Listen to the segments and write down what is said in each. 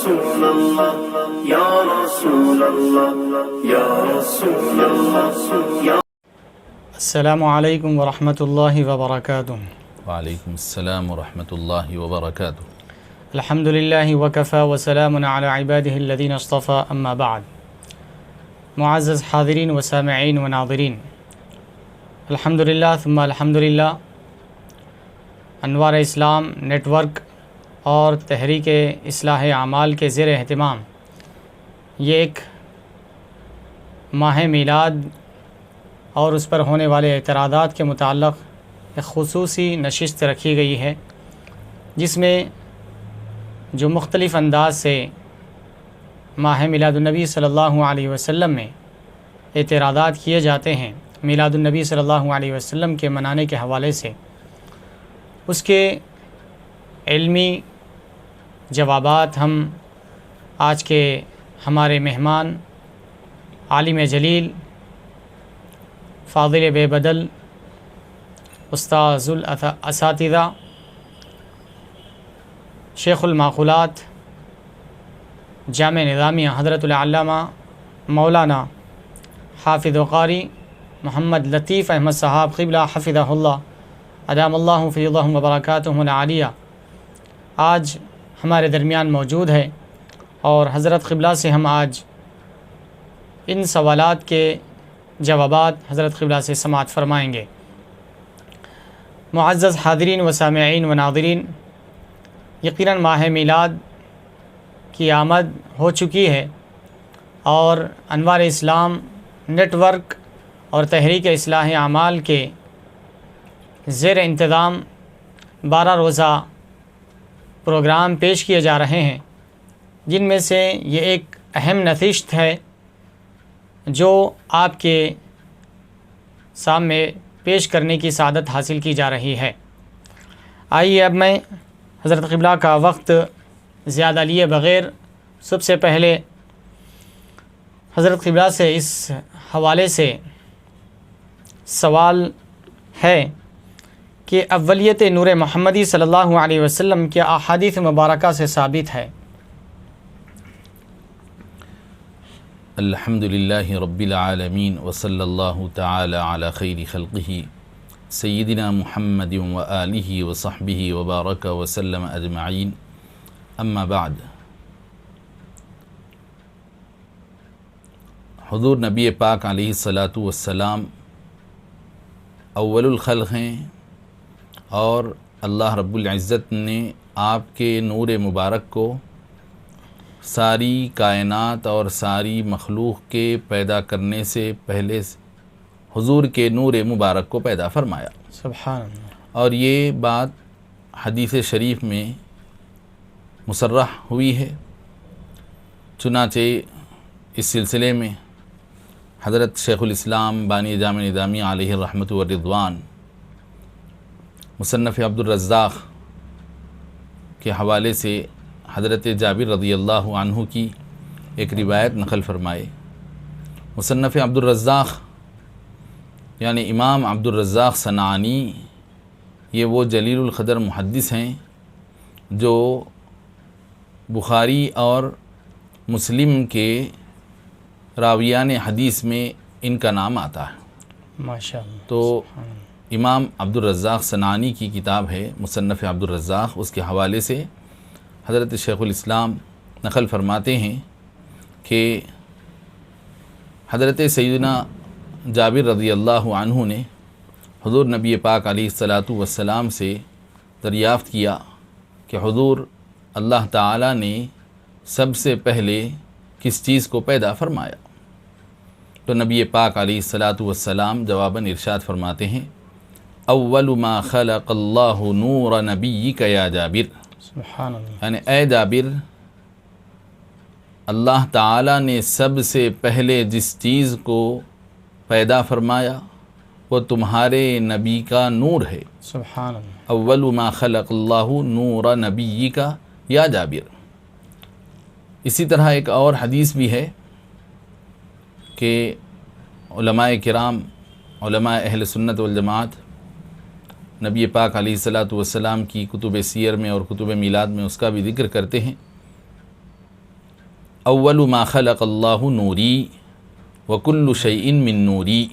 رسول اللہ یا رسول اللہ یا رسول اللہ یا السلام علیکم ورحمۃ اللہ وبرکاتہ۔ وعلیکم السلام ورحمۃ اللہ وبرکاتہ۔ الحمد للہ وکفی وسلام علی عبادہ الذین اصطفی، اما بعد۔ معزز حاضرین و سامعین و ناظرین، الحمد للہ ثم الحمد للہ، انوار اسلام نیٹ ورک اور تحریک اصلاح اعمال کے زیر اہتمام یہ ایک ماہ میلاد اور اس پر ہونے والے اعتراضات کے متعلق ایک خصوصی نشست رکھی گئی ہے، جس میں جو مختلف انداز سے ماہ میلاد النبی صلی اللہ علیہ وسلم میں اعتراضات کیے جاتے ہیں، میلاد النبی صلی اللہ علیہ وسلم کے منانے کے حوالے سے، اس کے علمی جوابات ہم آج کے ہمارے مہمان عالم جلیل فاضل بے بدل استاذ الاساتذہ شیخ المعقولات جامع نظامیہ حضرت العلامہ مولانا حافظ وقاری محمد لطیف احمد صاحب قبلہ حفظہ اللہ ادام اللہ فیضہ وبرکاتہ العالیہ آج ہمارے درمیان موجود ہے، اور حضرت قبلہ سے ہم آج ان سوالات کے جوابات حضرت قبلہ سے سماعت فرمائیں گے۔ معزز حاضرین و سامعین و ناظرین، یقیناً ماہ میلاد کی آمد ہو چکی ہے، اور انوار اسلام نیٹ ورک اور تحریک اصلاح اعمال کے زیر انتظام 12 روزہ پروگرام پیش کیے جا رہے ہیں، جن میں سے یہ ایک اہم نشست ہے جو آپ کے سامنے پیش کرنے کی سعادت حاصل کی جا رہی ہے۔ آئیے اب میں حضرت قبلہ کا وقت زیادہ لیے بغیر سب سے پہلے حضرت قبلہ سے اس حوالے سے سوال ہے کہ اولیت نور محمدی صلی اللہ علیہ وسلم کے احادیث مبارکہ سے ثابت ہے۔ الحمد للہ رب العالمین وصلی اللہ تعالی علی خیر خلقہ سیدنا محمد وآلہ وصحبہ وبارک وسلم اجمعین، اما بعد۔ حضور نبی پاک علیہ الصلاۃ والسلام اول الخلق ہیں، اور اللہ رب العزت نے آپ کے نور مبارک کو ساری کائنات اور ساری مخلوق کے پیدا کرنے سے پہلے حضور کے نور مبارک کو پیدا فرمایا۔ سبحان اللہ۔ اور یہ بات حدیث شریف میں مصرح ہوئی ہے، چنانچہ اس سلسلے میں حضرت شیخ الاسلام بانی جامع نظامیہ علیہ الرحمۃ والرضوان مصنف عبد الرزاق کے حوالے سے حضرت جابر رضی اللہ عنہ کی ایک روایت نقل فرمائے۔ مصنف عبد الرزاق یعنی امام عبد الرزاق صنعانی، یہ وہ جلیل القدر محدث ہیں جو بخاری اور مسلم کے راویان حدیث میں ان کا نام آتا ہے۔ ماشاء اللہ۔ تو امام عبد الرزاق صنعانی کی کتاب ہے مصنف عبد الرزاق، اس کے حوالے سے حضرت شیخ الاسلام نقل فرماتے ہیں کہ حضرت سیدنا جابر رضی اللہ عنہ نے حضور نبی پاک علیہ الصلاۃ والسلام سے دریافت کیا کہ حضور اللہ تعالیٰ نے سب سے پہلے کس چیز کو پیدا فرمایا؟ تو نبی پاک علیہ الصلاۃ والسلام جواباً ارشاد فرماتے ہیں، اول ما خلق اللہ نور نبیک یا جابر، سبحان اللہ۔ یعنی اے جابر، اللہ تعالیٰ نے سب سے پہلے جس چیز کو پیدا فرمایا وہ تمہارے نبی کا نور ہے۔ سبحان اللہ۔ اول ما خلق اللہ نور نبیک یا جابر۔ اسی طرح ایک اور حدیث بھی ہے کہ علماء کرام، علماء اہل سنت والجماعت نبی پاک علیہ الصلاۃ والسلام کی کتب سیر میں اور کتب میلاد میں اس کا بھی ذکر کرتے ہیں اول ما خلق اللہ نوری وکل شیء من نوری.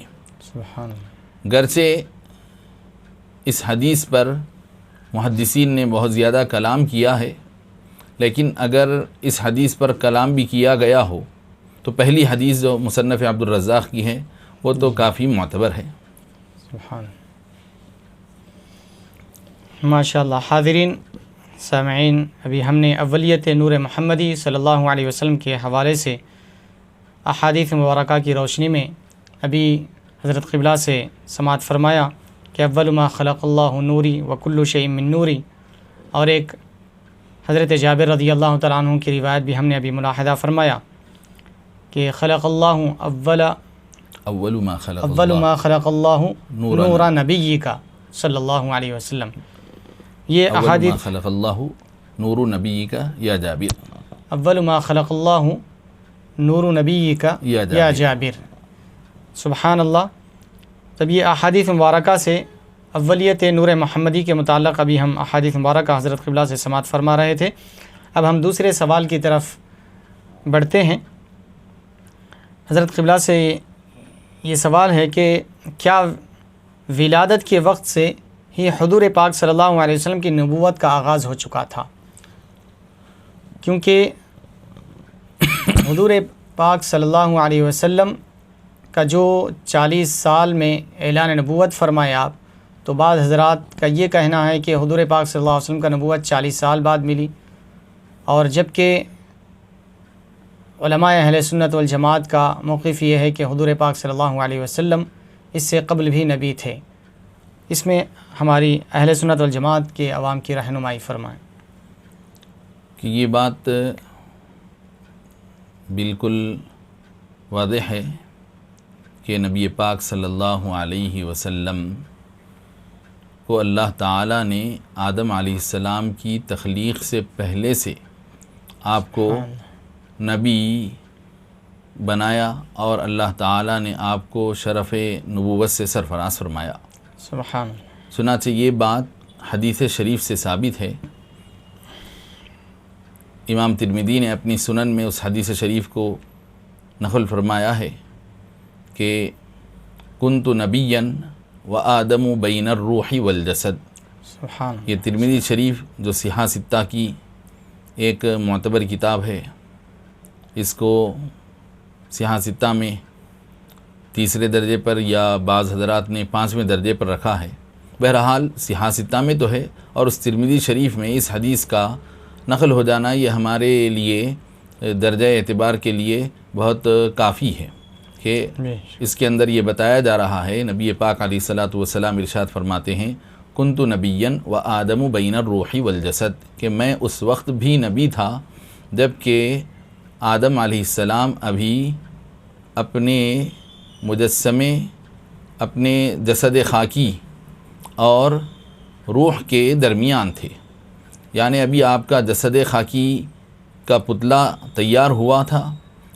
سبحان اللہ. گرچہ اس حدیث پر محدثین نے بہت زیادہ کلام کیا ہے، لیکن اگر اس حدیث پر کلام بھی کیا گیا ہو تو پہلی حدیث جو مصنف عبد الرزاق کی ہے وہ تو کافی معتبر ہے. سبحان. ماشاء اللہ. حاضرین سامعین، ابھی ہم نے اولیت نور محمدی صلی اللہ علیہ وسلم کے حوالے سے احادیث مبارکہ کی روشنی میں ابھی حضرت قبلہ سے سماعت فرمایا کہ اول ما خلق اللہ نوری وکل شیء من نوری، اور ایک حضرت جابر رضی اللہ تعالیٰ عنہ کی روایت بھی ہم نے ابھی ملاحظہ فرمایا کہ خلق اللہ اول ما خلق اللہ نور نبیک صلی اللہ علیہ وسلم. یہ اول ما احادیث خلق اللہ نور نبیک یا جابر، اول ما خلق اللہ نور نبیک یا جابر. سبحان اللہ. تب یہ احادیث مبارکہ سے اولیت نور محمدی کے متعلق ابھی ہم احادیث مبارکہ حضرت قبلہ سے سماعت فرما رہے تھے. اب ہم دوسرے سوال کی طرف بڑھتے ہیں. حضرت قبلہ سے یہ سوال ہے کہ کیا ولادت کے وقت سے ہی حضور پاک صلی اللہ علیہ وسلم کی نبوت کا آغاز ہو چکا تھا؟ کیونکہ حضور پاک صلی اللہ علیہ وسلم کا جو 40 سال میں اعلان نبوت فرمایا آپ، تو بعض حضرات کا یہ کہنا ہے کہ حضور پاک صلی اللہ علیہ وسلم کا نبوت 40 سال بعد ملی، اور جبکہ علماء اہل سنت والجماعت کا موقف یہ ہے کہ حضور پاک صلی اللہ علیہ وسلم اس سے قبل بھی نبی تھے. اس میں ہماری اہل سنت والجماعت کے عوام کی رہنمائی فرمائیں. کہ یہ بات بالکل واضح ہے کہ نبی پاک صلی اللہ علیہ وسلم کو اللہ تعالیٰ نے آدم علیہ السلام کی تخلیق سے پہلے سے آپ کو نبی بنایا، اور اللہ تعالیٰ نے آپ کو شرف نبوت سے سرفراز فرمایا. سبحان اللہ. چنانچہ یہ بات حدیث شریف سے ثابت ہے. امام ترمذی نے اپنی سنن میں اس حدیث شریف کو نقل فرمایا ہے کہ کنت نبیا و آدم بین الروح والجسد. سبحان. یہ ترمذی شریف جو صحاح ستہ کی ایک معتبر کتاب ہے، اس کو صحاح ستہ میں تیسرے درجے پر یا بعض حضرات نے 5ویں درجے پر رکھا ہے. بہرحال صحاح ستہ میں تو ہے، اور اس ترمذی شریف میں اس حدیث کا نقل ہو جانا یہ ہمارے لیے درجہ اعتبار کے لیے بہت کافی ہے کہ اس کے اندر یہ بتایا جا رہا ہے، نبی پاک علیہ الصلاۃ والسلام ارشاد فرماتے ہیں کنت نبیا و آدم بین الروح والجسد، کہ میں اس وقت بھی نبی تھا جب کہ آدم علیہ السلام ابھی اپنے مجسمے، اپنے جسد خاکی اور روح کے درمیان تھے. یعنی ابھی آپ کا جسد خاکی کا پتلا تیار ہوا تھا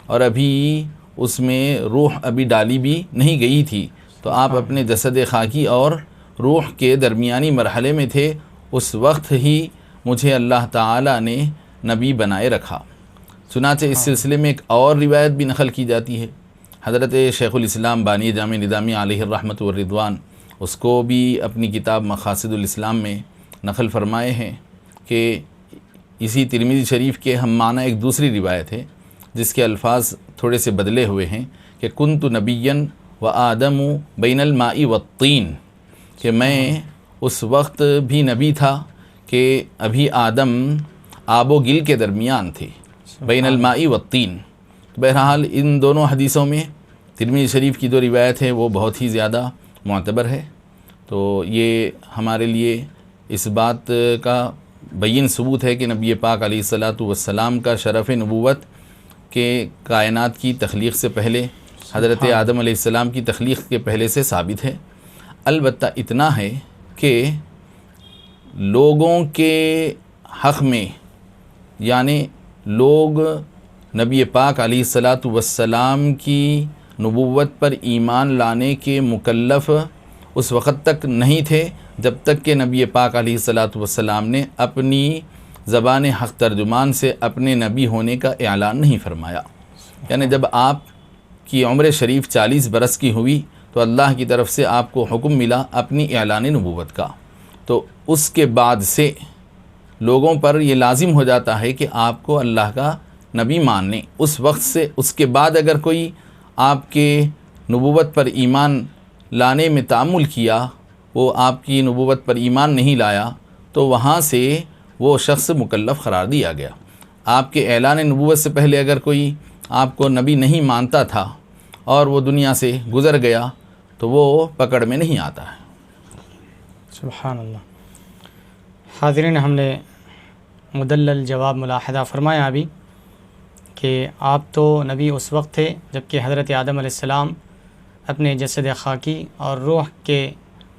اور ابھی اس میں روح ابھی ڈالی بھی نہیں گئی تھی، تو آپ اپنے جسد خاکی اور روح کے درمیانی مرحلے میں تھے. اس وقت ہی مجھے اللہ تعالیٰ نے نبی بنائے رکھا. چنانچہ اس سلسلے میں ایک اور روایت بھی نقل کی جاتی ہے. حضرت شیخ الاسلام بانی جامع نظامی علیہ الرحمۃ والرضوان اس کو بھی اپنی کتاب مقاصد الاسلام میں نقل فرمائے ہیں کہ اسی ترمذی شریف کے ہم معنی ایک دوسری روایت ہے جس کے الفاظ تھوڑے سے بدلے ہوئے ہیں کہ کنت نبیا و آدم بین الماء والطین، کہ میں اس وقت بھی نبی تھا کہ ابھی آدم آب و گل کے درمیان تھے، بین الماء والطین. بہرحال ان دونوں حدیثوں میں ترمذی شریف کی جو روایت ہے وہ بہت ہی زیادہ معتبر ہے. تو یہ ہمارے لیے اس بات کا بین ثبوت ہے کہ نبی پاک علیہ الصلاۃ والسلام کا شرف نبوت کے کائنات کی تخلیق سے پہلے، حضرت آدم علیہ السلام کی تخلیق کے پہلے سے ثابت ہے. البتہ اتنا ہے کہ لوگوں کے حق میں، یعنی لوگ نبی پاک علیہ الصلاۃ والسلام کی نبوت پر ایمان لانے کے مکلف اس وقت تک نہیں تھے جب تک کہ نبی پاک علیہ الصلاۃ والسلام نے اپنی زبان حق ترجمان سے اپنے نبی ہونے کا اعلان نہیں فرمایا. یعنی جب آپ کی عمر شریف 40 برس کی ہوئی تو اللہ کی طرف سے آپ کو حکم ملا اپنی اعلان نبوت کا. تو اس کے بعد سے لوگوں پر یہ لازم ہو جاتا ہے کہ آپ کو اللہ کا نبی مان لیں. اس وقت سے اس کے بعد اگر کوئی آپ کے نبوت پر ایمان لانے میں تعامل کیا، وہ آپ کی نبوت پر ایمان نہیں لایا، تو وہاں سے وہ شخص مکلف قرار دیا گیا. آپ کے اعلان نبوت سے پہلے اگر کوئی آپ کو نبی نہیں مانتا تھا اور وہ دنیا سے گزر گیا تو وہ پکڑ میں نہیں آتا ہے. سبحان اللہ. حاضرین، ہم نے مدلل جواب ملاحظہ فرمایا ابھی کہ آپ تو نبی اس وقت تھے جبکہ حضرت آدم علیہ السلام اپنے جسد خاکی اور روح کے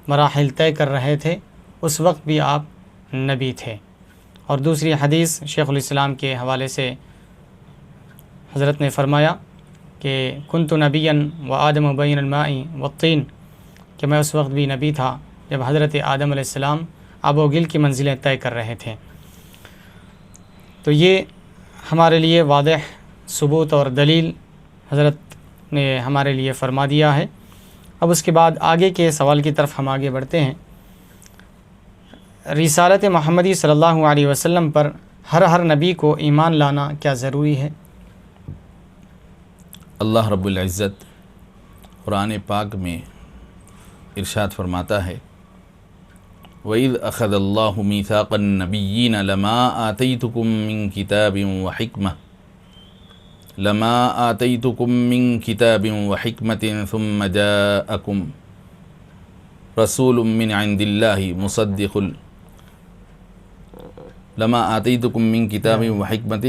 مراحل طے کر رہے تھے، اس وقت بھی آپ نبی تھے. اور دوسری حدیث شیخ الاسلام کے حوالے سے حضرت نے فرمایا کہ کنت نبیا و آدم بین الماء والطین، کہ میں اس وقت بھی نبی تھا جب حضرت آدم علیہ السلام آب و گل کی منزلیں طے کر رہے تھے. تو یہ ہمارے لیے واضح ثبوت اور دلیل حضرت نے ہمارے لیے فرما دیا ہے. اب اس کے بعد آگے کے سوال کی طرف ہم آگے بڑھتے ہیں. رسالت محمدی صلی اللہ علیہ وسلم پر ہر نبی کو ایمان لانا کیا ضروری ہے؟ اللہ رب العزت قرآن پاک میں ارشاد فرماتا ہے وَإِذْ أَخَذَ اللَّهُ مِيثَاقَ النَّبِيِّينَ لَمَا آتَيْتُكُم مِّن كِتَابٍ وَحِكْمَةٍ ثُمَّ جَاءَكُمْ رَسُولٌ مِّنْ عِندِ اللَّهِ مُصَدِّقٌ لَمَا آتَيْتُكُم مِّن كِتَابٍ وَحِكْمَةٍ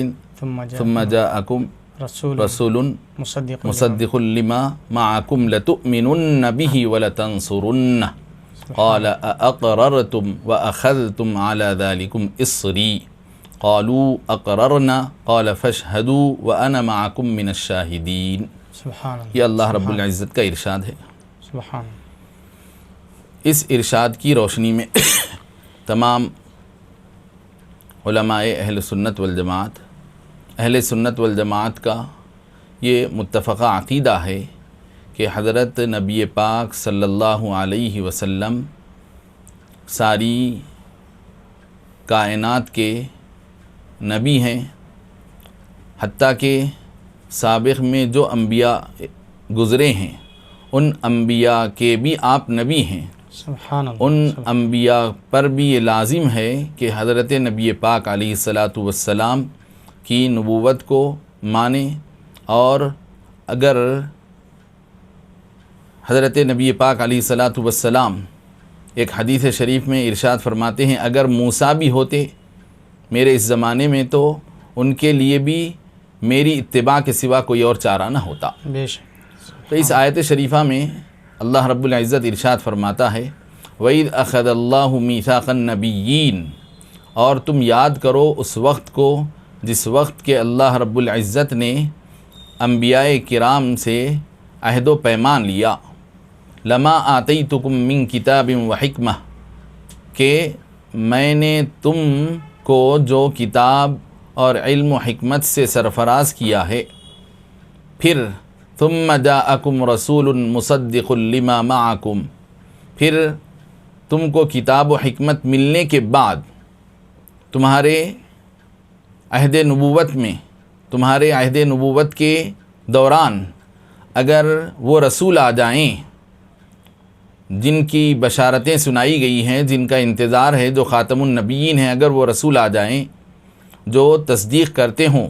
ثُمَّ جَاءَكُمْ رَسُولٌ مُصَدِّقٌ لِّمَا مَعَكُمْ لَتُؤْمِنُنَّ بِهِ وَلَتَنصُرُنَّهُ قال أأقررتم وأخذتم على ذلكم إصري قالوا أقررنا قال فاشهدوا وأنا معكم من الشاهدين. سبحان اللہ. یہ اللہ رب العزت کا ارشاد ہے. سبحان. اس ارشاد کی روشنی میں تمام علماء اہل سنت والجماعت کا یہ متفقہ عقیدہ ہے کہ حضرت نبی پاک صلی اللہ علیہ وسلم ساری کائنات کے نبی ہیں، حتیٰ کہ سابق میں جو انبیاء گزرے ہیں ان انبیاء کے بھی آپ نبی ہیں. سبحان اللہ. ان انبیاء پر بھی یہ لازم ہے کہ حضرت نبی پاک علیہ السلام کی نبوت کو مانیں. اور اگر حضرت نبی پاک علیہ السلام ایک حدیث شریف میں ارشاد فرماتے ہیں اگر موسیٰ بھی ہوتے میرے اس زمانے میں تو ان کے لیے بھی میری اتباع کے سوا کوئی اور چارہ نہ ہوتا. تو اس آیت شریفہ میں اللہ رب العزت ارشاد فرماتا ہے وَإِذْ أَخَذَ اللَّهُ مِيثَاقَ النَّبِيِّينَ، اور تم یاد کرو اس وقت کو جس وقت کہ اللہ رب العزت نے انبیاء کرام سے عہد و پیمان لیا. لما آتیتکم من کتاب و حکمہ، کہ میں نے تم کو جو کتاب اور علم و حکمت سے سرفراز کیا ہے. پھر ثم جاءکم رسول مصدق لما معکم، پھر تم کو کتاب و حکمت ملنے کے بعد تمہارے عہد نبوت میں، تمہارے عہد نبوت کے دوران اگر وہ رسول آ جائیں جن کی بشارتیں سنائی گئی ہیں، جن کا انتظار ہے، جو خاتم النبیین ہیں، اگر وہ رسول آ جائیں جو تصدیق کرتے ہوں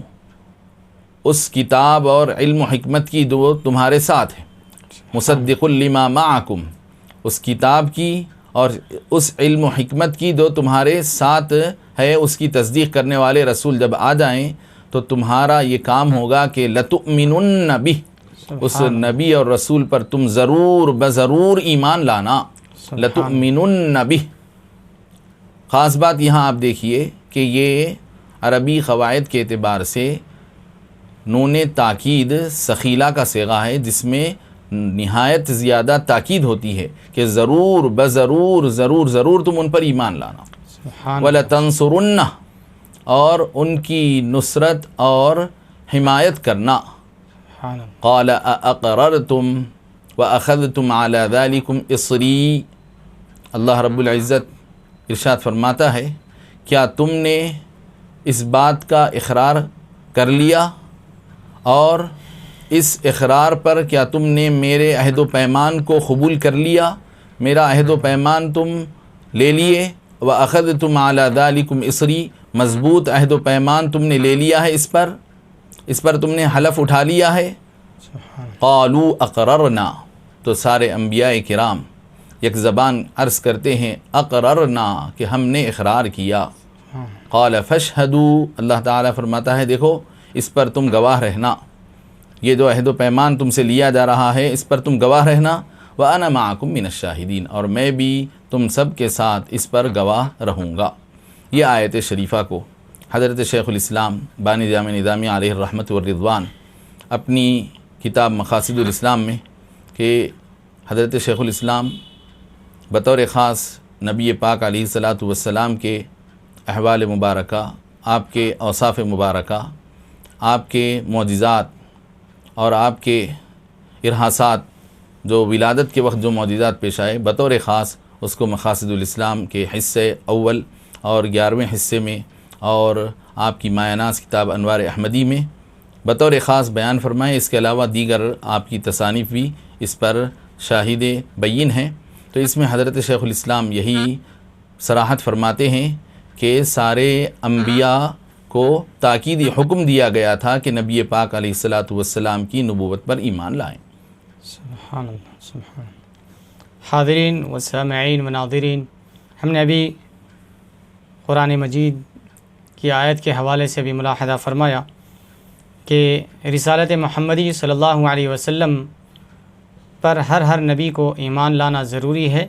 اس کتاب اور علم و حکمت کی جو تمہارے ساتھ ہے، مصدق لما معکم، اس کتاب کی اور اس علم و حکمت کی جو تمہارے ساتھ ہے اس کی تصدیق کرنے والے رسول جب آ جائیں تو تمہارا یہ کام ہوگا کہ لتؤمنن بہ، اس نبی اور رسول پر تم ضرور بضرور ایمان لانا. لتؤمنن بہ. خاص بات یہاں آپ دیکھیے کہ یہ عربی قواعد کے اعتبار سے نون تاکید ثقیلہ کا صیغہ ہے جس میں نہایت زیادہ تاکید ہوتی ہے کہ ضرور بضرور ضرور ضرور تم ان پر ایمان لانا. وَلَتَنْصُرُنَّ، اور ان کی نصرت اور حمایت کرنا. سبحان اللہ. قال اقررتم واخذتم على ذلكم اصری. اللہ رب العزت ارشاد فرماتا ہے کیا تم نے اس بات کا اقرار کر لیا اور اس اقرار پر کیا تم نے میرے عہد و پیمان کو قبول کر لیا، میرا عہد و پیمان تم لے لیے. وَأَخَذْتُمْ عَلَى ذَلِكُمْ اصری، مضبوط عہد و پیمان تم نے لے لیا ہے، اس پر تم نے حلف اٹھا لیا ہے. قالوا اقررنا، تو سارے انبیاء کرام یک زبان عرض کرتے ہیں اقررنا، کہ ہم نے اقرار کیا. قال فاشهدوا، اللہ تعالیٰ فرماتا ہے دیکھو اس پر تم گواہ رہنا، یہ جو عہد و پیمان تم سے لیا جا رہا ہے اس پر تم گواہ رہنا. وَأَنَا مَعَكُم مِّنَ الشَّاهِدِينَ، اور میں بھی تم سب کے ساتھ اس پر گواہ رہوں گا. یہ آیت شریفہ کو حضرت شیخ الاسلام بانی جامع نظامیہ علیہ الرحمۃ والرضوان اپنی کتاب مقاصد الاسلام میں، کہ حضرت شیخ الاسلام بطور خاص نبی پاک علیہ الصلاۃ والسلام کے احوال مبارکہ، آپ کے اوصاف مبارکہ، آپ کے معجزات اور آپ کے ارہاسات، جو ولادت کے وقت جو معجزات پیش آئے، بطور خاص اس کو مقاصد الاسلام کے حصے اول اور 11ویں حصے میں، اور آپ کی مایہ ناز کتاب انوار احمدی میں بطور خاص بیان فرمائے. اس کے علاوہ دیگر آپ کی تصانیف بھی اس پر شاہد بین ہیں. تو اس میں حضرت شیخ الاسلام یہی صراحت فرماتے ہیں کہ سارے انبیاء کو تاکیدی حکم دیا گیا تھا کہ نبی پاک علیہ الصلاۃ والسلام کی نبوت پر ایمان لائیں. سبحان اللہ. سبحان اللہ. حاضرین و سامعین و ناظرین، ہم نے ابھی قرآن مجید کی آیت کے حوالے سے بھی ملاحظہ فرمایا کہ رسالت محمدی صلی اللہ علیہ وسلم پر ہر نبی کو ایمان لانا ضروری ہے.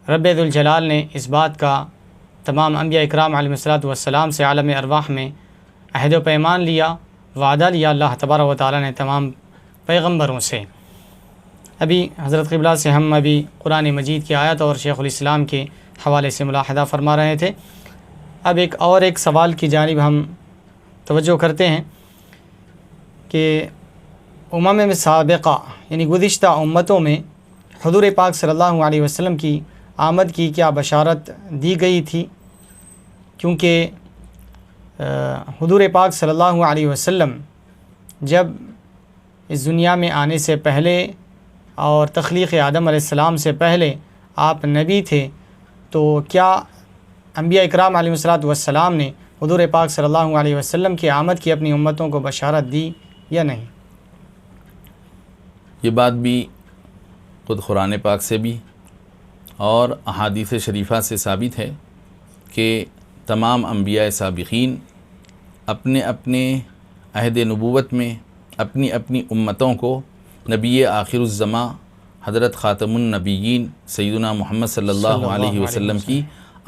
رب ذوالجلال نے اس بات کا تمام انبیاء اکرام علیہ الصلاۃ والسلام سے عالم ارواح میں عہد و پیمان لیا، وعدہ لیا اللہ تبارک و تعالیٰ نے تمام پیغمبروں سے. ابھی حضرت قبلہ سے ہم ابھی قرآن مجید کی آیت اور شیخ الاسلام کے حوالے سے ملاحظہ فرما رہے تھے. اب ایک سوال کی جانب ہم توجہ کرتے ہیں کہ امم سابقہ یعنی گزشتہ امتوں میں حضور پاک صلی اللہ علیہ وسلم کی آمد کی کیا بشارت دی گئی تھی؟ کیونکہ حضور پاک صلی اللہ علیہ وسلم جب اس دنیا میں آنے سے پہلے اور تخلیق آدم علیہ السلام سے پہلے آپ نبی تھے، تو کیا انبیاء اکرام علیہ الصلاۃ والسلام نے حضور پاک صلی اللہ علیہ وسلم کی آمد کی اپنی امتوں کو بشارت دی یا نہیں؟ یہ بات بھی خود قرآن پاک سے بھی اور احادیث شریفہ سے ثابت ہے کہ تمام انبیاء سابقین اپنے اپنے عہد نبوت میں اپنی اپنی امتوں کو نبی آخر الزماں حضرت خاتم النبیین سیدنا محمد صلی اللہ علیہ وسلم کی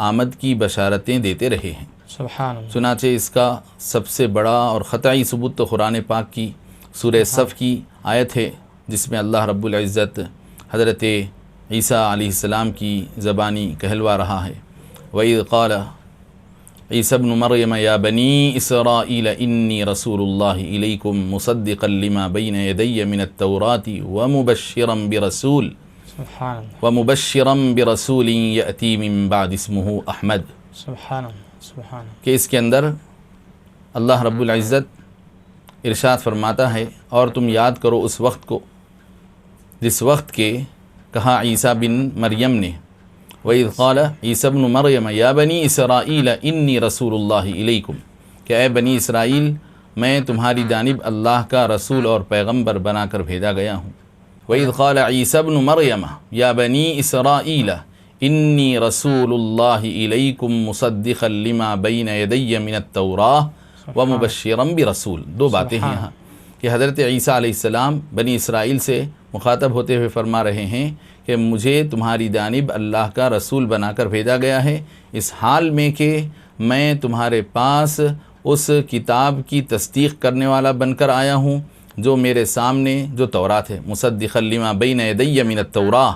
آمد کی بشارتیں دیتے رہے ہیں. سبحان اللہ. چنانچہ اس کا سب سے بڑا اور قطعی ثبوت تو قرآن پاک کی سورہ صف کی آیت ہے، جس میں اللہ رب العزت حضرت عیسیٰ علیہ السلام کی زبانی کہلوا رہا ہے. وَإِذْ قَالَ عیسیٰ ابن مریم یا بنی اسرائیل انی رسول اللہ الیکم مصدقا لما بین یدی من التوراة ومبشرا برسول یأتی من بعد اسمہ احمد. سبحان اللہ. سبحان اللہ. کہ اس کے اندر اللہ رب العزت ارشاد فرماتا ہے اور تم یاد کرو اس وقت کو جس وقت کے کہا عیسیٰ بن مریم نے، وَإِذْ قَالَ عیسیٰ ابن مریم یا بنی اسرائیل انی رسول اللہ الیکم، کہ اے بنی اسرائیل میں تمہاری جانب اللہ کا رسول اور پیغمبر بنا کر بھیجا گیا ہوں. وَإِذْ قَالَ عیسیٰ ابن مریم یا بنی اسرائیل انی رسول اللہ الیکم مصدقا لما بین یدی من التوراة ومبشرا برسول. دو باتیں ہیں یہاں کہ حضرت عیسیٰ علیہ السلام بنی اسرائیل سے مخاطب ہوتے ہوئے فرما رہے ہیں کہ مجھے تمہاری جانب اللہ کا رسول بنا کر بھیجا گیا ہے، اس حال میں کہ میں تمہارے پاس اس کتاب کی تصدیق کرنے والا بن کر آیا ہوں جو میرے سامنے جو تورات ہے، مصدقا لما بین یدی من التوراة،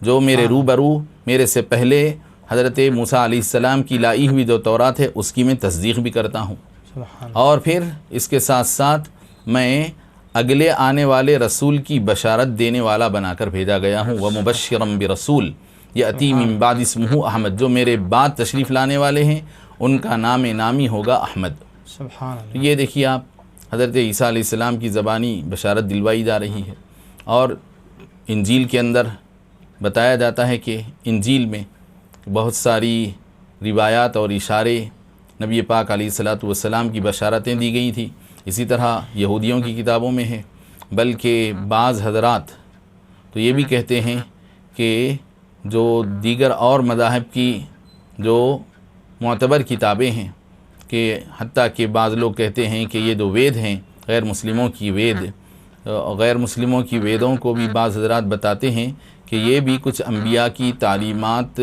جو میرے روبرو میرے سے پہلے حضرت موسیٰ علیہ السلام کی لائی ہوئی جو تورات ہے اس کی میں تصدیق بھی کرتا ہوں، سبحان اور پھر اس کے ساتھ ساتھ میں اگلے آنے والے رسول کی بشارت دینے والا بنا کر بھیجا گیا ہوں، وَمُبَشِّرًا بِرَسُولٍ یأتی من بعد اسمہ احمد، جو میرے بعد تشریف لانے والے ہیں ان کا نام نامی ہوگا احمد۔ سبحان اللہ۔ یہ دیکھیے آپ، حضرت عیسیٰ علیہ السلام کی زبانی بشارت دلوائی جا رہی ہے، اور انجیل کے اندر بتایا جاتا ہے کہ انجیل میں بہت ساری روایات اور اشارے نبی پاک علیہ الصلاۃ والسلام کی بشارتیں دی گئی تھی، اسی طرح یہودیوں کی کتابوں میں ہے، بلکہ بعض حضرات تو یہ بھی کہتے ہیں کہ جو دیگر اور مذاہب کی جو معتبر کتابیں ہیں، کہ حتیٰ کہ بعض لوگ کہتے ہیں کہ یہ جو وید ہیں غیر مسلموں کی وید، غیر مسلموں کی ویدوں کو بھی بعض حضرات بتاتے ہیں کہ یہ بھی کچھ انبیاء کی تعلیمات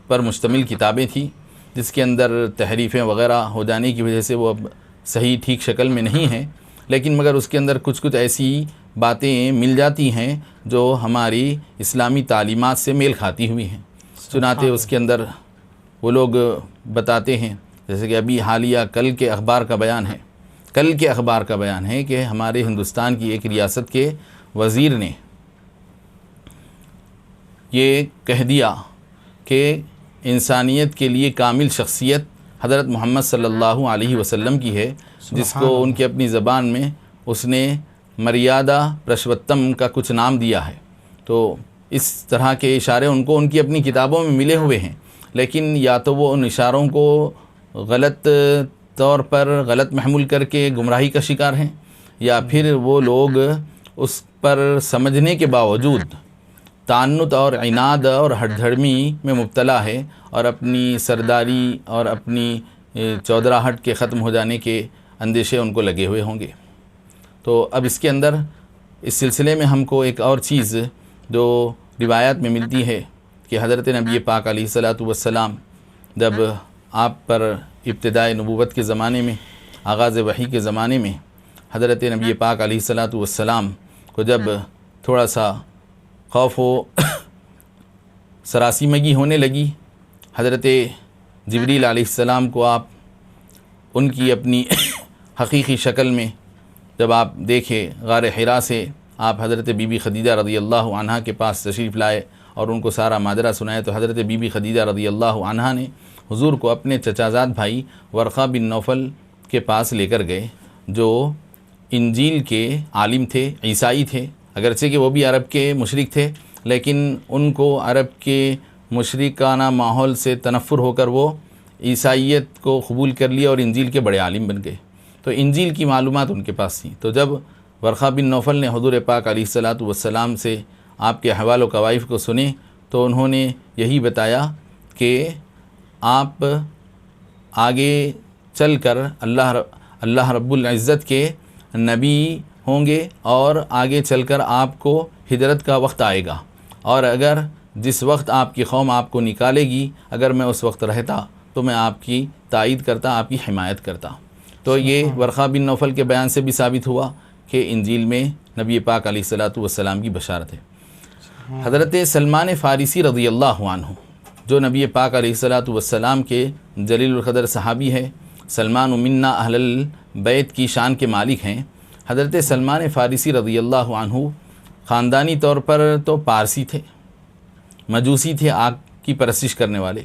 پر مشتمل کتابیں تھیں، جس کے اندر تحریفیں وغیرہ ہو جانے کی وجہ سے وہ اب صحیح ٹھیک شکل میں نہیں ہیں، لیکن مگر اس کے اندر کچھ ایسی باتیں مل جاتی ہیں جو ہماری اسلامی تعلیمات سے میل کھاتی ہوئی ہیں۔ چنانچہ اس کے اندر وہ لوگ بتاتے ہیں، جیسے کہ ابھی حالیہ کل کے اخبار کا بیان ہے کہ ہمارے ہندوستان کی ایک ریاست کے وزیر نے یہ کہہ دیا کہ انسانیت کے لیے کامل شخصیت حضرت محمد صلی اللہ علیہ وسلم کی ہے، جس کو ان کی اپنی زبان میں اس نے مریادہ پرشوتم کا کچھ نام دیا ہے۔ تو اس طرح کے اشارے ان کو ان کی اپنی کتابوں میں ملے ہوئے ہیں، لیکن یا تو وہ ان اشاروں کو غلط طور پر غلط محمول کر کے گمراہی کا شکار ہیں، یا پھر وہ لوگ اس پر سمجھنے کے باوجود تعنت اور عناد اور ہٹ دھڑمی میں مبتلا ہے، اور اپنی سرداری اور اپنی چودراہٹ کے ختم ہو جانے کے اندیشے ان کو لگے ہوئے ہوں گے۔ تو اب اس کے اندر اس سلسلے میں ہم کو ایک اور چیز جو روایات میں ملتی ہے کہ حضرت نبی پاک علیہ الصلاۃ والسلام جب آپ پر ابتدائے نبوت کے زمانے میں، آغاز وحی کے زمانے میں، حضرت نبی پاک علیہ الصلاۃ والسلام کو جب تھوڑا سا خوف و سراسیمگی ہونے لگی، حضرت جبریل علیہ السلام کو آپ ان کی اپنی حقیقی شکل میں جب آپ دیکھے، غار حرا سے آپ حضرت بی بی خدیجہ رضی اللہ عنہا کے پاس تشریف لائے اور ان کو سارا ماجرا سنائے، تو حضرت بی بی خدیجہ رضی اللہ عنہا نے حضور کو اپنے چچا زاد بھائی ورقہ بن نوفل کے پاس لے کر گئے، جو انجیل کے عالم تھے، عیسائی تھے، اگرچہ کہ وہ بھی عرب کے مشرک تھے، لیکن ان کو عرب کے مشرکانہ ماحول سے تنفر ہو کر وہ عیسائیت کو قبول کر لیا اور انجیل کے بڑے عالم بن گئے۔ تو انجیل کی معلومات ان کے پاس تھیں۔ تو جب ورقہ بن نوفل نے حضور پاک علیہ الصلاۃ والسلام سے آپ کے احوال و کوائف کو سنے، تو انہوں نے یہی بتایا کہ آپ آگے چل کر اللہ رب العزت کے نبی ہوں گے، اور آگے چل کر آپ کو ہجرت کا وقت آئے گا، اور اگر جس وقت آپ کی قوم آپ کو نکالے گی، اگر میں اس وقت رہتا تو میں آپ کی تائید کرتا، آپ کی حمایت کرتا۔ تو یہ ورقہ بن نوفل کے بیان سے بھی ثابت ہوا کہ انجیل میں نبی پاک علیہ الصلاۃ والسلام کی بشارت ہے۔ حضرت سلمان فارسی رضی اللہ عنہ، جو نبی پاک علیہ الصلاۃ والسلام کے جلیل القدر صحابی ہے، سلمان منا اہل البیت کی شان کے مالک ہیں، حضرت سلمان فارسی رضی اللہ عنہ خاندانی طور پر تو پارسی تھے، مجوسی تھے، آگ کی پرستش کرنے والے،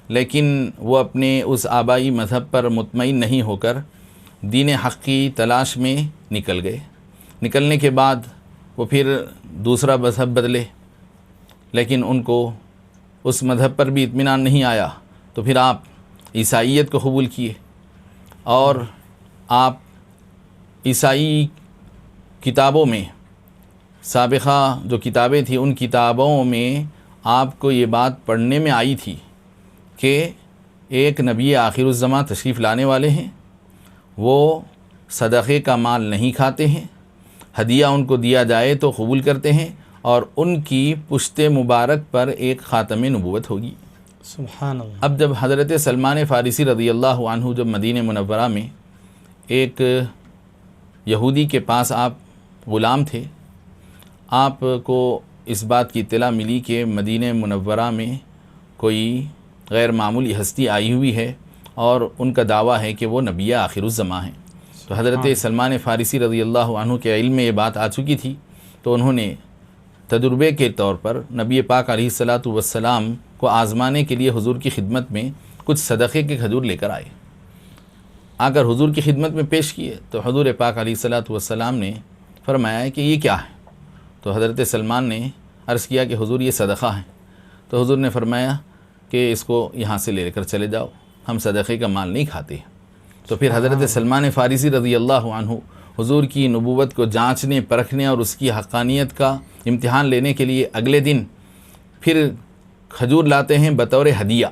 لیکن وہ اپنے اس آبائی مذہب پر مطمئن نہیں ہو کر دین حق کی تلاش میں نکل گئے۔ نکلنے کے بعد وہ پھر دوسرا مذہب بدلے، لیکن ان کو اس مذہب پر بھی اطمینان نہیں آیا، تو پھر آپ عیسائیت کو قبول کیے، اور آپ عیسائی کتابوں میں، سابقہ جو کتابیں تھیں ان کتابوں میں آپ کو یہ بات پڑھنے میں آئی تھی کہ ایک نبی آخر الزماں تشریف لانے والے ہیں، وہ صدقے کا مال نہیں کھاتے ہیں، ہدیہ ان کو دیا جائے تو قبول کرتے ہیں، اور ان کی پشت مبارک پر ایک خاتم نبوت ہوگی۔ سبحان اللہ۔ اب جب حضرت سلمان فارسی رضی اللہ عنہ جب مدینہ منورہ میں ایک یہودی کے پاس آپ غلام تھے، آپ کو اس بات کی اطلاع ملی کہ مدینہ منورہ میں کوئی غیر معمولی ہستی آئی ہوئی ہے اور ان کا دعویٰ ہے کہ وہ نبی آخر الزماں ہیں۔ تو حضرت سلمان فارسی رضی اللہ عنہ کے علم میں یہ بات آ چکی تھی، تو انہوں نے تجربے کے طور پر نبی پاک علیہ الصلاۃ والسلام کو آزمانے کے لیے حضور کی خدمت میں کچھ صدقے کے کھجور لے کر آئے، آ کر حضور کی خدمت میں پیش کیے۔ تو حضور پاک علیہ الصلاۃ والسلام نے فرمایا کہ یہ کیا ہے؟ تو حضرت سلمان نے عرض کیا کہ حضور یہ صدقہ ہے۔ تو حضور نے فرمایا کہ اس کو یہاں سے لے کر چلے جاؤ، ہم صدقے کا مال نہیں کھاتے۔ تو پھر حضرت سلمان فارسی رضی اللہ عنہ حضور کی نبوت کو جانچنے پرکھنے اور اس کی حقانیت کا امتحان لینے کے لیے اگلے دن پھر کھجور لاتے ہیں بطور ہدیہ۔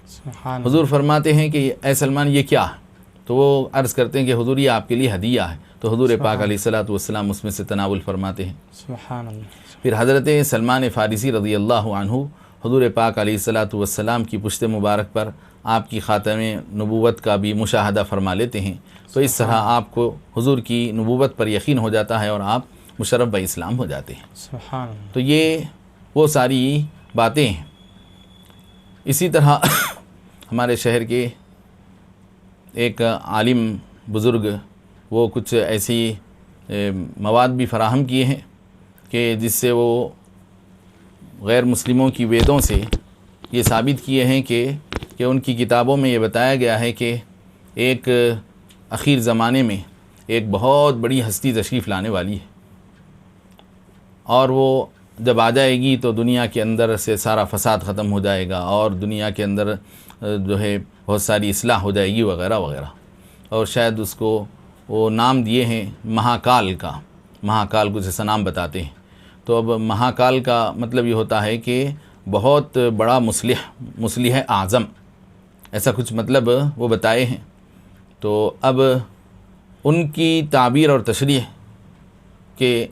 سبحان حضور فرماتے ہیں کہ اے سلمان یہ کیا ہے؟ تو وہ عرض کرتے ہیں کہ حضور یہ آپ کے لیے ہدیہ ہے۔ تو حضور پاک علیہ الصلاۃ والسلام اس میں سے تناول فرماتے ہیں۔ سبحان اللہ۔ پھر حضرت سلمان فارسی رضی اللہ عنہ حضور پاک علیہ الصلاۃ والسلام کی پشت مبارک پر آپ کی خاتم نبوت کا بھی مشاہدہ فرما لیتے ہیں۔ تو اس طرح آپ کو حضور کی نبوت پر یقین ہو جاتا ہے اور آپ مشرف بہ اسلام ہو جاتے ہیں۔ سبحان اللہ۔ تو یہ وہ ساری باتیں ہیں۔ اسی طرح ہمارے شہر کے ایک عالم بزرگ وہ کچھ ایسی مواد بھی فراہم کیے ہیں کہ جس سے وہ غیر مسلموں کی ویدوں سے یہ ثابت کیے ہیں کہ ان کی کتابوں میں یہ بتایا گیا ہے کہ ایک اخیر زمانے میں ایک بہت بڑی ہستی تشریف لانے والی ہے، اور وہ جب آ جائے گی تو دنیا کے اندر سے سارا فساد ختم ہو جائے گا اور دنیا کے اندر جو ہے بہت ساری اصلاح ہو جائے گی وغیرہ وغیرہ۔ اور شاید اس کو وہ نام دیے ہیں مہاکال کا، مہاکال کچھ ایسا نام بتاتے ہیں۔ تو اب مہاکال کا مطلب یہ ہوتا ہے کہ بہت بڑا مصلح اعظم، ایسا کچھ مطلب وہ بتائے ہیں۔ تو اب ان کی تعبیر اور تشریح کے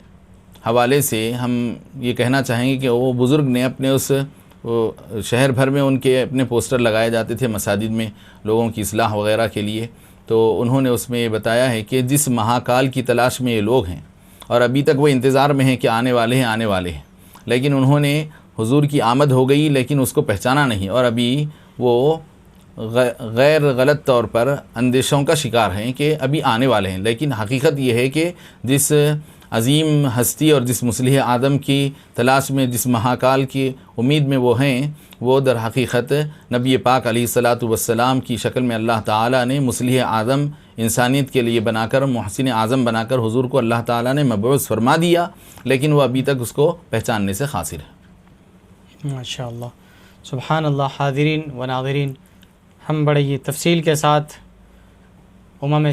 حوالے سے ہم یہ کہنا چاہیں گے کہ وہ بزرگ نے اپنے اس شہر بھر میں ان کے اپنے پوسٹر لگائے جاتے تھے مساجد میں لوگوں کی اصلاح وغیرہ کے لیے۔ تو انہوں نے اس میں یہ بتایا ہے کہ جس مہاکال کی تلاش میں یہ لوگ ہیں اور ابھی تک وہ انتظار میں ہیں کہ آنے والے ہیں، لیکن انہوں نے حضور کی آمد ہو گئی لیکن اس کو پہچانا نہیں، اور ابھی وہ غیر غلط طور پر اندیشوں کا شکار ہیں کہ ابھی آنے والے ہیں۔ لیکن حقیقت یہ ہے کہ جس عظیم ہستی اور جس مصلح آدم کی تلاش میں، جس مہاکال کی امید میں وہ ہیں، وہ در حقیقت نبی پاک علیہ الصلاۃ والسلام کی شکل میں اللہ تعالیٰ نے مصلح آدم انسانیت کے لیے بنا کر، محسن اعظم بنا کر حضور کو اللہ تعالیٰ نے مبعوث فرما دیا، لیکن وہ ابھی تک اس کو پہچاننے سے قاصر ہے۔ ماشاء اللہ، سبحان اللہ۔ حاضرین و ناظرین، ہم بڑے ہی تفصیل کے ساتھ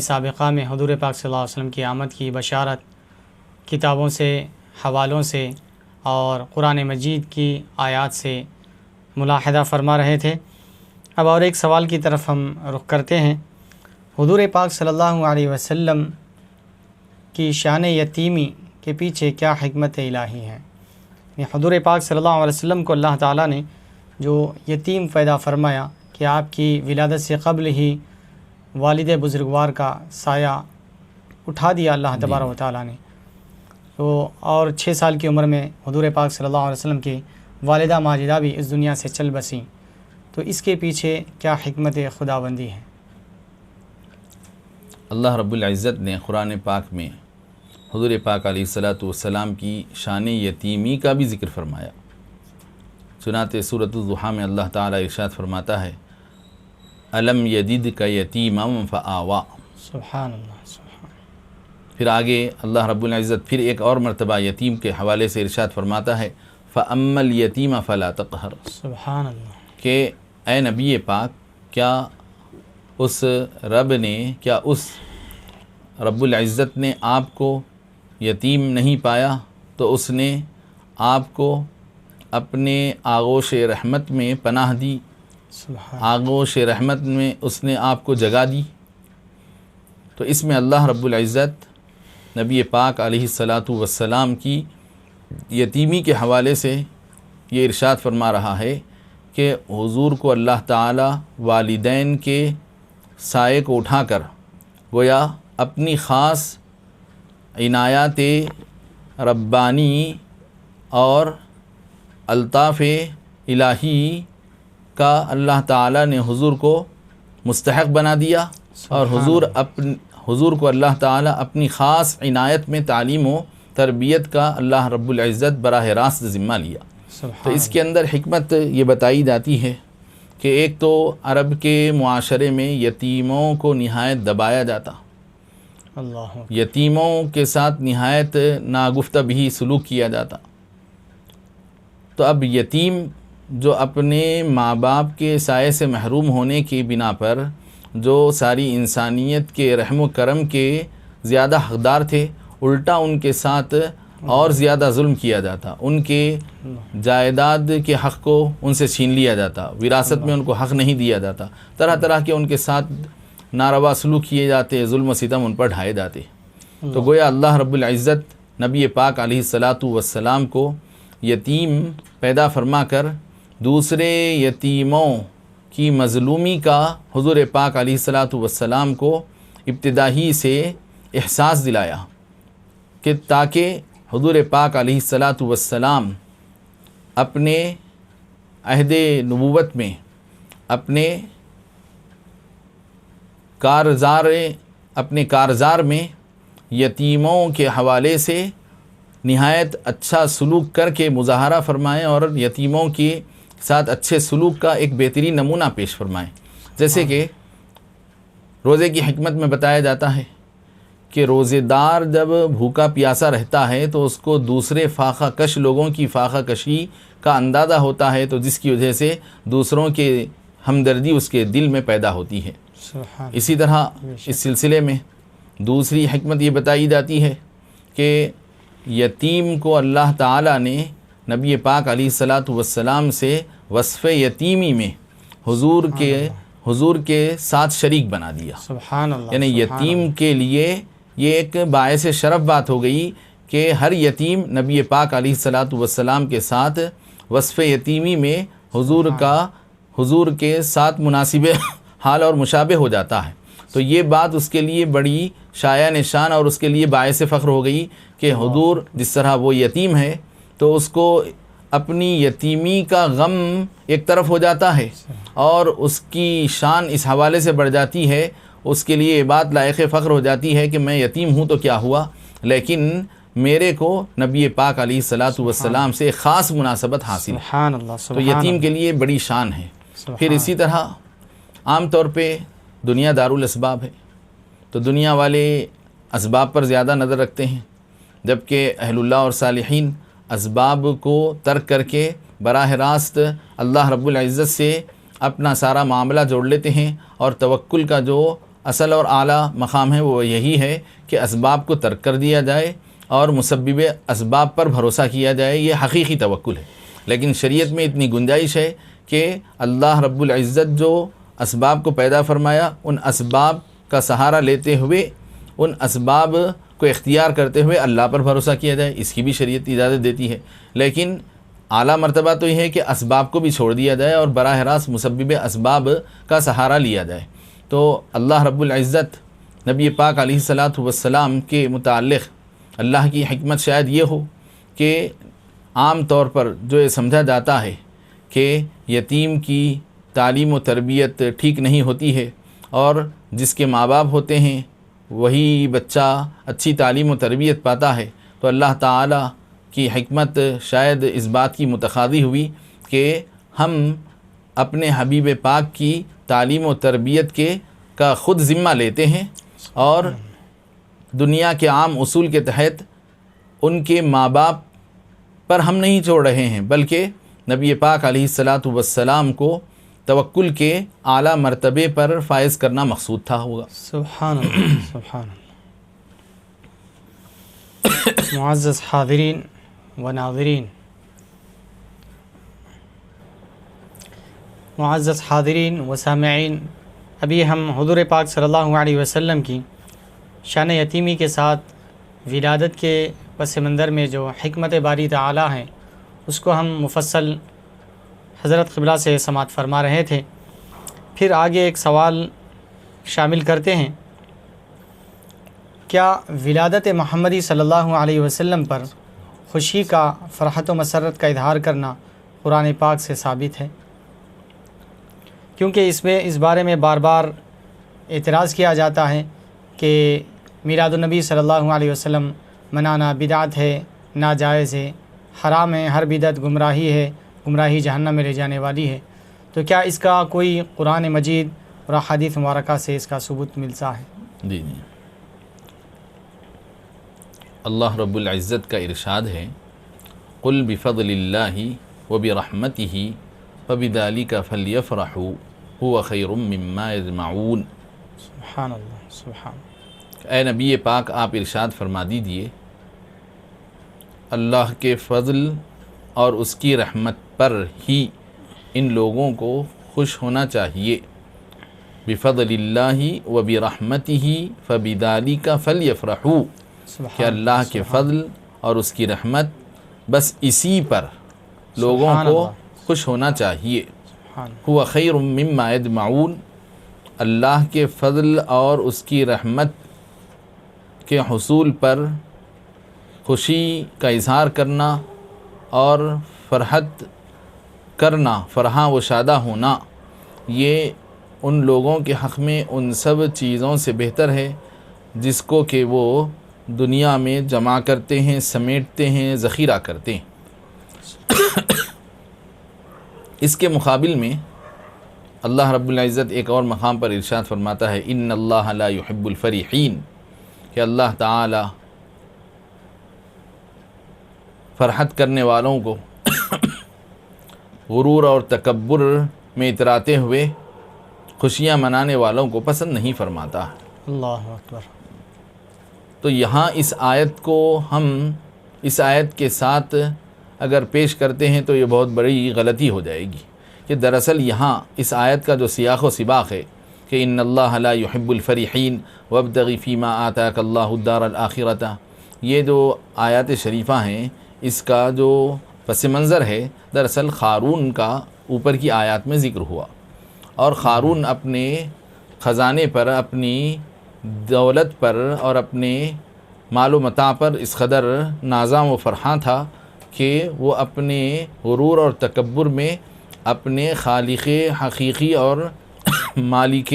سابقہ میں حضور پاک صلی اللہ علیہ وسلم کی آمد کی بشارت کتابوں سے، حوالوں سے اور قرآن مجید کی آیات سے ملاحظہ فرما رہے تھے۔ اب اور ایک سوال کی طرف ہم رخ کرتے ہیں۔ حضور پاک صلی اللہ علیہ وسلم کی شان یتیمی کے پیچھے کیا حکمت الہی ہے؟ یعنی حضور پاک صلی اللہ علیہ وسلم کو اللہ تعالیٰ نے جو یتیم پیدا فرمایا کہ آپ کی ولادت سے قبل ہی والد بزرگوار کا سایہ اٹھا دیا اللہ تبارک و تعالیٰ نے، تو اور 6 سال کی عمر میں حضور پاک صلی اللہ علیہ وسلم کی والدہ ماجدہ بھی اس دنیا سے چل بسیں، تو اس کے پیچھے کیا حکمت خداوندی ہے؟ اللہ رب العزت نے قرآن پاک میں حضور پاک علیہ الصلاۃ والسلام کی شان یتیمی کا بھی ذکر فرمایا۔ چنانچہ سورۃ الضحیٰ میں اللہ تعالیٰ ارشاد فرماتا ہے الم یجدک یتیما فآویٰ۔ سبحان اللہ، سبحان پھر آگے اللہ رب العزت پھر ایک اور مرتبہ یتیم کے حوالے سے ارشاد فرماتا ہے فَأَمَّا الْيَتِيمَ فَلَا تَقْهَرْ، سبحان اللہ۔ کہ اے نبی پاک، کیا اس رب نے، کیا اس رب العزت نے آپ کو یتیم نہیں پایا تو اس نے آپ کو اپنے آغوش رحمت میں پناہ دی، سبحان آغوش رحمت میں اس نے آپ کو جگہ دی۔ تو اس میں اللہ رب العزت نبی پاک علیہ الصلاۃ والسلام کی یتیمی کے حوالے سے یہ ارشاد فرما رہا ہے کہ حضور کو اللہ تعالی والدین کے سائے کو اٹھا کر گویا اپنی خاص عنایات ربانی اور الطاف الہی کا اللہ تعالیٰ نے حضور کو مستحق بنا دیا، اور حضور کو اللہ تعالیٰ اپنی خاص عنایت میں تعلیم و تربیت کا اللہ رب العزت براہ راست ذمہ لیا۔ تو اس کے اندر حکمت یہ بتائی جاتی ہے کہ ایک تو عرب کے معاشرے میں یتیموں کو نہایت دبایا جاتا، اللہ یتیموں کے ساتھ نہایت ناگفتہ بھی سلوک کیا جاتا۔ تو اب یتیم جو اپنے ماں باپ کے سائے سے محروم ہونے کی بنا پر جو ساری انسانیت کے رحم و کرم کے زیادہ حقدار تھے، الٹا ان کے ساتھ اور زیادہ ظلم کیا جاتا، ان کے جائیداد کے حق کو ان سے چھین لیا جاتا، وراثت میں ان کو حق نہیں دیا جاتا، طرح طرح کے ان کے ساتھ ناروا سلوک کیے جاتے، ظلم و ستم ان پر ڈھائے جاتے۔ تو گویا اللہ رب العزت نبی پاک علیہ الصلاۃ والسلام کو یتیم پیدا فرما کر دوسرے یتیموں کی مظلومی کا حضور پاک علیہ الصلاۃ والسلام کو ابتدائی سے احساس دلایا، کہ تاکہ حضور پاک علیہ الصلاۃ والسلام اپنے عہد نبوت میں اپنے کارزار میں یتیموں کے حوالے سے نہایت اچھا سلوک کر کے مظاہرہ فرمائیں، اور یتیموں کے ساتھ اچھے سلوک کا ایک بہترین نمونہ پیش فرمائیں۔ جیسے کہ روزے کی حکمت میں بتایا جاتا ہے کہ روزے دار جب بھوکا پیاسا رہتا ہے تو اس کو دوسرے فاقہ کش لوگوں کی فاقہ کشی کا اندازہ ہوتا ہے، تو جس کی وجہ سے دوسروں کے ہمدردی اس کے دل میں پیدا ہوتی ہے۔ اسی طرح اس سلسلے میں دوسری حکمت یہ بتائی جاتی ہے کہ یتیم کو اللہ تعالیٰ نے نبی پاک علیہ الصلاۃ والسلام سے وصف یتیمی میں حضور کے ساتھ شریک بنا دیا۔ سبحان اللہ، یعنی یتیم کے لیے یہ ایک باعث شرف بات ہو گئی کہ ہر یتیم نبی پاک علیہ الصلاۃ والسلام کے ساتھ وصف یتیمی میں حضور کے ساتھ مناسب حال اور مشابہ ہو جاتا ہے۔ تو یہ بات اس کے لیے بڑی شایع نشان اور اس کے لیے باعث فخر ہو گئی کہ حضور جس طرح وہ یتیم ہے تو اس کو اپنی یتیمی کا غم ایک طرف ہو جاتا ہے، اور اس کی شان اس حوالے سے بڑھ جاتی ہے، اس کے لیے یہ بات لائق فخر ہو جاتی ہے کہ میں یتیم ہوں تو کیا ہوا، لیکن میرے کو نبی پاک علیہ الصلاۃ والسلام سے خاص مناسبت حاصل ہے۔ سبحان اللہ، تو یتیم کے لیے بڑی شان ہے۔ پھر اسی طرح عام طور پہ دنیا دارالاسباب ہے، تو دنیا والے اسباب پر زیادہ نظر رکھتے ہیں، جبکہ اہل اللہ اور صالحین اسباب کو ترک کر کے براہ راست اللہ رب العزت سے اپنا سارا معاملہ جوڑ لیتے ہیں، اور توکل کا جو اصل اور اعلیٰ مقام ہے وہ یہی ہے کہ اسباب کو ترک کر دیا جائے اور مسبب اسباب پر بھروسہ کیا جائے، یہ حقیقی توکل ہے۔ لیکن شریعت میں اتنی گنجائش ہے کہ اللہ رب العزت جو اسباب کو پیدا فرمایا، ان اسباب کا سہارا لیتے ہوئے، ان اسباب کو اختیار کرتے ہوئے اللہ پر بھروسہ کیا جائے، اس کی بھی شریعت اجازت دیتی ہے۔ لیکن اعلیٰ مرتبہ تو یہ ہے کہ اسباب کو بھی چھوڑ دیا جائے اور براہ راست مسبب اسباب کا سہارا لیا جائے۔ تو اللہ رب العزت نبی پاک علیہ الصلاۃ والسلام کے متعلق اللہ کی حکمت شاید یہ ہو کہ عام طور پر جو یہ سمجھا جاتا ہے کہ یتیم کی تعلیم و تربیت ٹھیک نہیں ہوتی ہے، اور جس کے ماں باپ ہوتے ہیں وہی بچہ اچھی تعلیم و تربیت پاتا ہے، تو اللہ تعالیٰ کی حکمت شاید اس بات کی متقاضی ہوئی کہ ہم اپنے حبیب پاک کی تعلیم و تربیت کا خود ذمہ لیتے ہیں، اور دنیا کے عام اصول کے تحت ان کے ماں باپ پر ہم نہیں چھوڑ رہے ہیں، بلکہ نبی پاک علیہ الصلاۃ والسلام کو توکل کے اعلیٰ مرتبے پر فائز کرنا مقصود تھا ہوگا۔ سبحان اللہ، سبحان اللہ۔ معزز حاضرین و ناظرین، معزز حاضرین و سامعین، ابھی ہم حضور پاک صلی اللہ علیہ وسلم کی شان یتیمی کے ساتھ ولادت کے پس منظر میں جو حکمت باری تعالی ہیں اس کو ہم مفصل حضرت قبلہ سے سماعت فرما رہے تھے۔ پھر آگے ایک سوال شامل کرتے ہیں، کیا ولادت محمدی صلی اللہ علیہ وسلم پر خوشی کا، فرحت و مسرت کا اظہار کرنا قرآن پاک سے ثابت ہے؟ کیونکہ اس بارے میں بار بار اعتراض کیا جاتا ہے کہ میلاد النبی صلی اللہ علیہ وسلم منانا بدعت ہے، ناجائز ہے، حرام ہے، ہر بدعت گمراہی ہے، گمراہی جہنم میں لے جانے والی ہے۔ تو کیا اس کا کوئی قرآن مجید اور احادیث مبارکہ سے اس کا ثبوت ملتا ہے؟ جی اللہ رب العزت کا ارشاد ہے، قل بفضل اللہ وبرحمتہ فبذلک فلیفرحوا هو خیر مما یجمعون۔ سبحان اللہ، سبحان اللہ۔ اے نبی پاک آپ ارشاد فرما دیجئے اللہ کے فضل اور اس کی رحمت پر ہی ان لوگوں کو خوش ہونا چاہیے۔ بفضل اللہ وبرحمتہ فبذلک فلیفرحوا، کہ اللہ کے فضل اور اس کی رحمت بس اسی پر لوگوں کو خوش ہونا چاہیے۔ هو خیر مما یجمعون، اللہ کے فضل اور اس کی رحمت کے حصول پر خوشی کا اظہار کرنا اور فرحت کرنا، فرحاں و شادہ ہونا، یہ ان لوگوں کے حق میں ان سب چیزوں سے بہتر ہے جس کو کہ وہ دنیا میں جمع کرتے ہیں، سمیٹتے ہیں، ذخیرہ کرتے ہیں۔ اس کے مقابل میں اللہ رب العزت ایک اور مقام پر ارشاد فرماتا ہے، ان اللہ لا يحب الفریحین، کہ اللہ تعالی فرحت کرنے والوں کو غرور اور تکبر میں اتراتے ہوئے خوشیاں منانے والوں کو پسند نہیں فرماتا۔ اللہ اکبر۔ تو یہاں اس آیت کو ہم اس آیت کے ساتھ اگر پیش کرتے ہیں تو یہ بہت بڑی غلطی ہو جائے گی، کہ دراصل یہاں اس آیت کا جو سیاق و سباق ہے کہ ان اللہ لا يحب الفریحین وابتغ فیما آتاک اللہ الدار الآخرۃ، یہ جو آیات شریفہ ہیں اس کا جو پس منظر ہے دراصل قارون کا اوپر کی آیات میں ذکر ہوا، اور قارون اپنے خزانے پر، اپنی دولت پر اور اپنے مال و متاع پر اس قدر نازاں و فرحاں تھا کہ وہ اپنے غرور اور تکبر میں اپنے خالق حقیقی اور مالک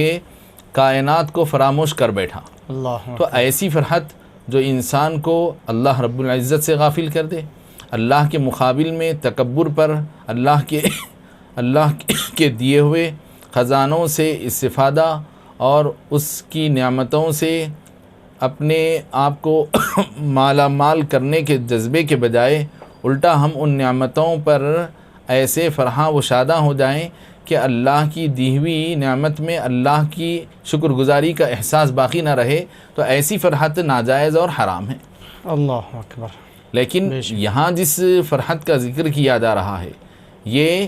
کائنات کو فراموش کر بیٹھا۔ اللہ تو ایسی فرحت جو انسان کو اللہ رب العزت سے غافل کر دے، اللہ کے مقابل میں تکبر پر اللہ کے دیے ہوئے خزانوں سے استفادہ اور اس کی نعمتوں سے اپنے آپ کو مالا مال کرنے کے جذبے کے بجائے الٹا ہم ان نعمتوں پر ایسے فرحاں و شاداں ہو جائیں کہ اللہ کی دی ہوئی نعمت میں اللہ کی شکر گزاری کا احساس باقی نہ رہے، تو ایسی فرحت ناجائز اور حرام ہے۔ اللہ اکبر۔ لیکن یہاں جس فرحت کا ذکر کیا جا رہا ہے یہ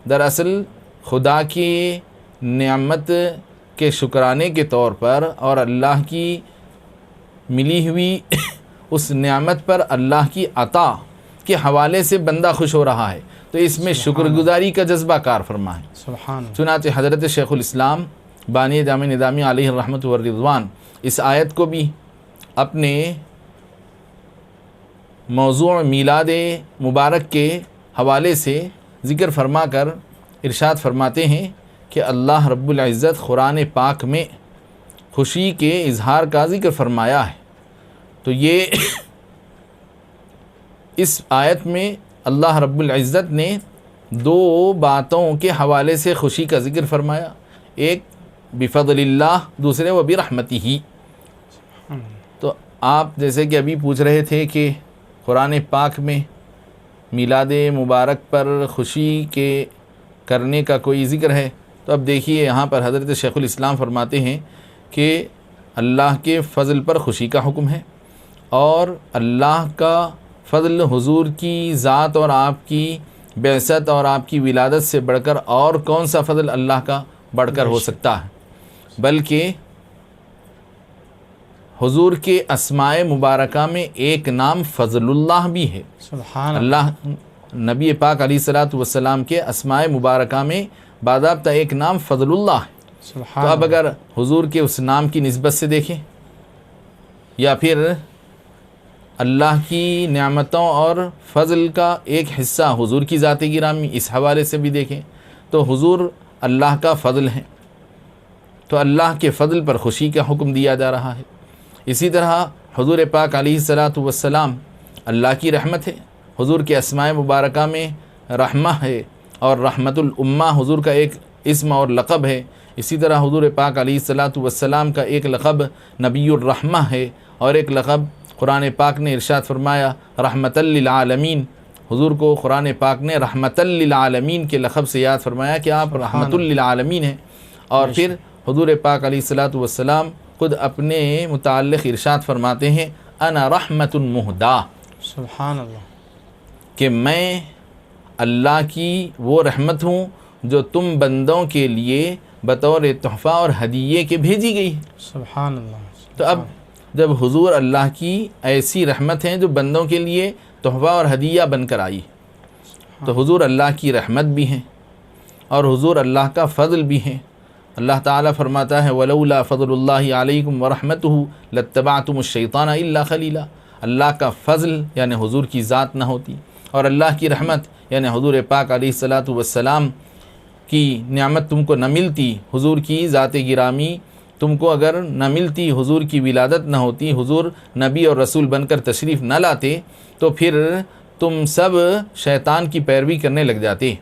دراصل خدا کی نعمت کے شکرانے کے طور پر اور اللہ کی ملی ہوئی اس نعمت پر اللہ کی عطا کے حوالے سے بندہ خوش ہو رہا ہے، تو اس میں شکر گزاری کا جذبہ کار فرما ہے۔ سبحان اللہ۔ چنانچہ حضرت شیخ الاسلام بانی جامع نظامی علیہ الرحمۃ والرضوان اس آیت کو بھی اپنے موضوع میلاد مبارک کے حوالے سے ذکر فرما کر ارشاد فرماتے ہیں کہ اللہ رب العزت قرآن پاک میں خوشی کے اظہار کا ذکر فرمایا ہے، تو یہ اس آیت میں اللہ رب العزت نے دو باتوں کے حوالے سے خوشی کا ذکر فرمایا، ایک بفضل اللہ، دوسرے و برحمتہ۔ تو آپ جیسے کہ ابھی پوچھ رہے تھے کہ قرآن پاک میں میلاد مبارک پر خوشی کے کرنے کا کوئی ذکر ہے، تو اب دیکھیے یہاں پر حضرت شیخ الاسلام فرماتے ہیں کہ اللہ کے فضل پر خوشی کا حکم ہے، اور اللہ کا فضل حضور کی ذات اور آپ کی بعثت اور آپ کی ولادت سے بڑھ کر اور کون سا فضل اللہ کا بڑھ کر ہو سکتا ہے، بلکہ حضور کے اسماء مبارکہ میں ایک نام فضل اللہ بھی ہے۔ سبحان اللہ نبی پاک علیہ الصلوۃ والسلام کے اسماء مبارکہ میں باضابطہ ایک نام فضل اللہ ہے۔ سبحان تو اب اگر حضور کے اس نام کی نسبت سے دیکھیں یا پھر اللہ کی نعمتوں اور فضل کا ایک حصہ حضور کی ذات گرامی اس حوالے سے بھی دیکھیں، تو حضور اللہ کا فضل ہیں، تو اللہ کے فضل پر خوشی کا حکم دیا جا رہا ہے۔ اسی طرح حضور پاک علیہ الصلاۃ والسلام اللہ کی رحمت ہے، حضور کے اسماء مبارکہ میں رحمہ ہے، اور رحمت الامہ حضور کا ایک اسم اور لقب ہے۔ اسی طرح حضور پاک علیہ الصلاۃ والسلام کا ایک لقب نبی الرحمہ ہے، اور ایک لقب قرآن پاک نے ارشاد فرمایا رحمت للعالمین، حضور کو قرآن پاک نے رحمت للعالمین کے لقب سے یاد فرمایا کہ آپ رحمت للعالمین ہیں۔ اور پھر حضور پاک علیہ الصلاۃ والسلام خود اپنے متعلق ارشاد فرماتے ہیں انا رحمت مہدا، سبحان اللہ، کہ میں اللہ کی وہ رحمت ہوں جو تم بندوں کے لیے بطور تحفہ اور ہدیے کے بھیجی گئی ہے۔ سبحان اللہ۔ تو اب جب حضور اللہ کی ایسی رحمت ہیں جو بندوں کے لیے تحفہ اور ہدیہ بن کر آئی، تو حضور اللہ کی رحمت بھی ہیں اور حضور اللہ کا فضل بھی ہیں۔ اللہ تعالیٰ فرماتا ہے وَلَوْلَا فَضْلُ اللَّهِ عَلَيْكُمْ وَرَحْمَتُهُ لَاتَّبَعْتُمُ الشَّيْطَانَ إِلَّا خَلِيلًا، اللہ کا فضل یعنی حضور کی ذات نہ ہوتی، اور اللہ کی رحمت یعنی حضور پاک علیہ الصلاۃ والسلام کی نعمت تم کو نہ ملتی، حضور کی ذات گرامی تم کو اگر نہ ملتی، حضور کی ولادت نہ ہوتی، حضور نبی اور رسول بن کر تشریف نہ لاتے، تو پھر تم سب شیطان کی پیروی کرنے لگ جاتے۔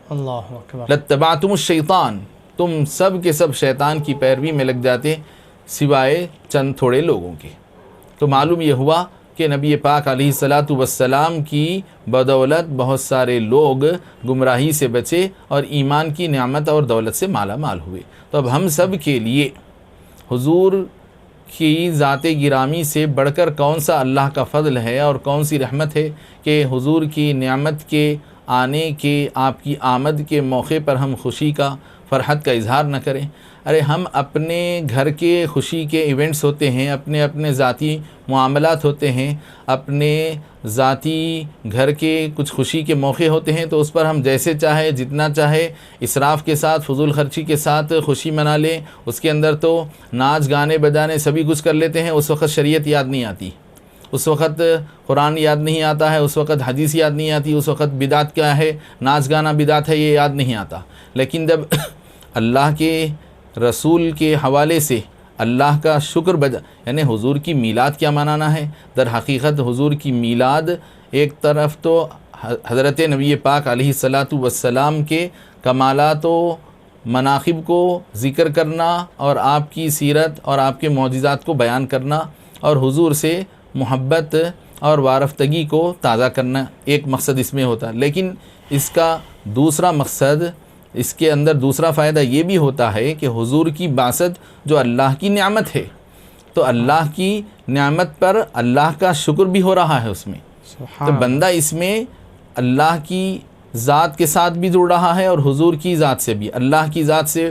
اللہ اکبر۔ لَاتَّبَعْتُمُ الشَّيْطَانَ، تم سب کے سب شیطان کی پیروی میں لگ جاتے سوائے چند تھوڑے لوگوں کے۔ تو معلوم یہ ہوا کہ نبی پاک علیہ الصلاۃ والسلام کی بدولت بہت سارے لوگ گمراہی سے بچے اور ایمان کی نعمت اور دولت سے مالا مال ہوئے۔ تو اب ہم سب کے لیے حضور کی ذات گرامی سے بڑھ کر کون سا اللہ کا فضل ہے اور کون سی رحمت ہے کہ حضور کی نعمت کے آنے کے، آپ کی آمد کے موقع پر ہم خوشی کا، فرحت کا اظہار نہ کریں۔ ارے ہم اپنے گھر کے خوشی کے ایونٹس ہوتے ہیں، اپنے اپنے ذاتی معاملات ہوتے ہیں، اپنے ذاتی گھر کے کچھ خوشی کے موقع ہوتے ہیں، تو اس پر ہم جیسے چاہے، جتنا چاہے، اسراف کے ساتھ، فضول خرچی کے ساتھ خوشی منا لیں۔ اس کے اندر تو ناچ گانے بجانے سبھی کچھ کر لیتے ہیں، اس وقت شریعت یاد نہیں آتی، اس وقت قرآن یاد نہیں آتا ہے، اس وقت حدیث یاد نہیں آتی، اس وقت بدعت کیا ہے، ناچ گانا بدعت ہے، یہ یاد نہیں آتا۔ لیکن جب اللہ کے رسول کے حوالے سے اللہ کا شکر یعنی حضور کی میلاد کیا منانا ہے، در حقیقت حضور کی میلاد ایک طرف تو حضرت نبی پاک علیہ الصلاۃ والسلام کے کمالات و مناقب کو ذکر کرنا اور آپ کی سیرت اور آپ کے معجزات کو بیان کرنا اور حضور سے محبت اور وارفتگی کو تازہ کرنا ایک مقصد اس میں ہوتا ہے۔ لیکن اس کا دوسرا مقصد، اس کے اندر دوسرا فائدہ یہ بھی ہوتا ہے کہ حضور کی بعثت جو اللہ کی نعمت ہے، تو اللہ کی نعمت پر اللہ کا شکر بھی ہو رہا ہے اس میں۔ تو بندہ اس میں اللہ کی ذات کے ساتھ بھی جڑ رہا ہے اور حضور کی ذات سے بھی۔ اللہ کی ذات سے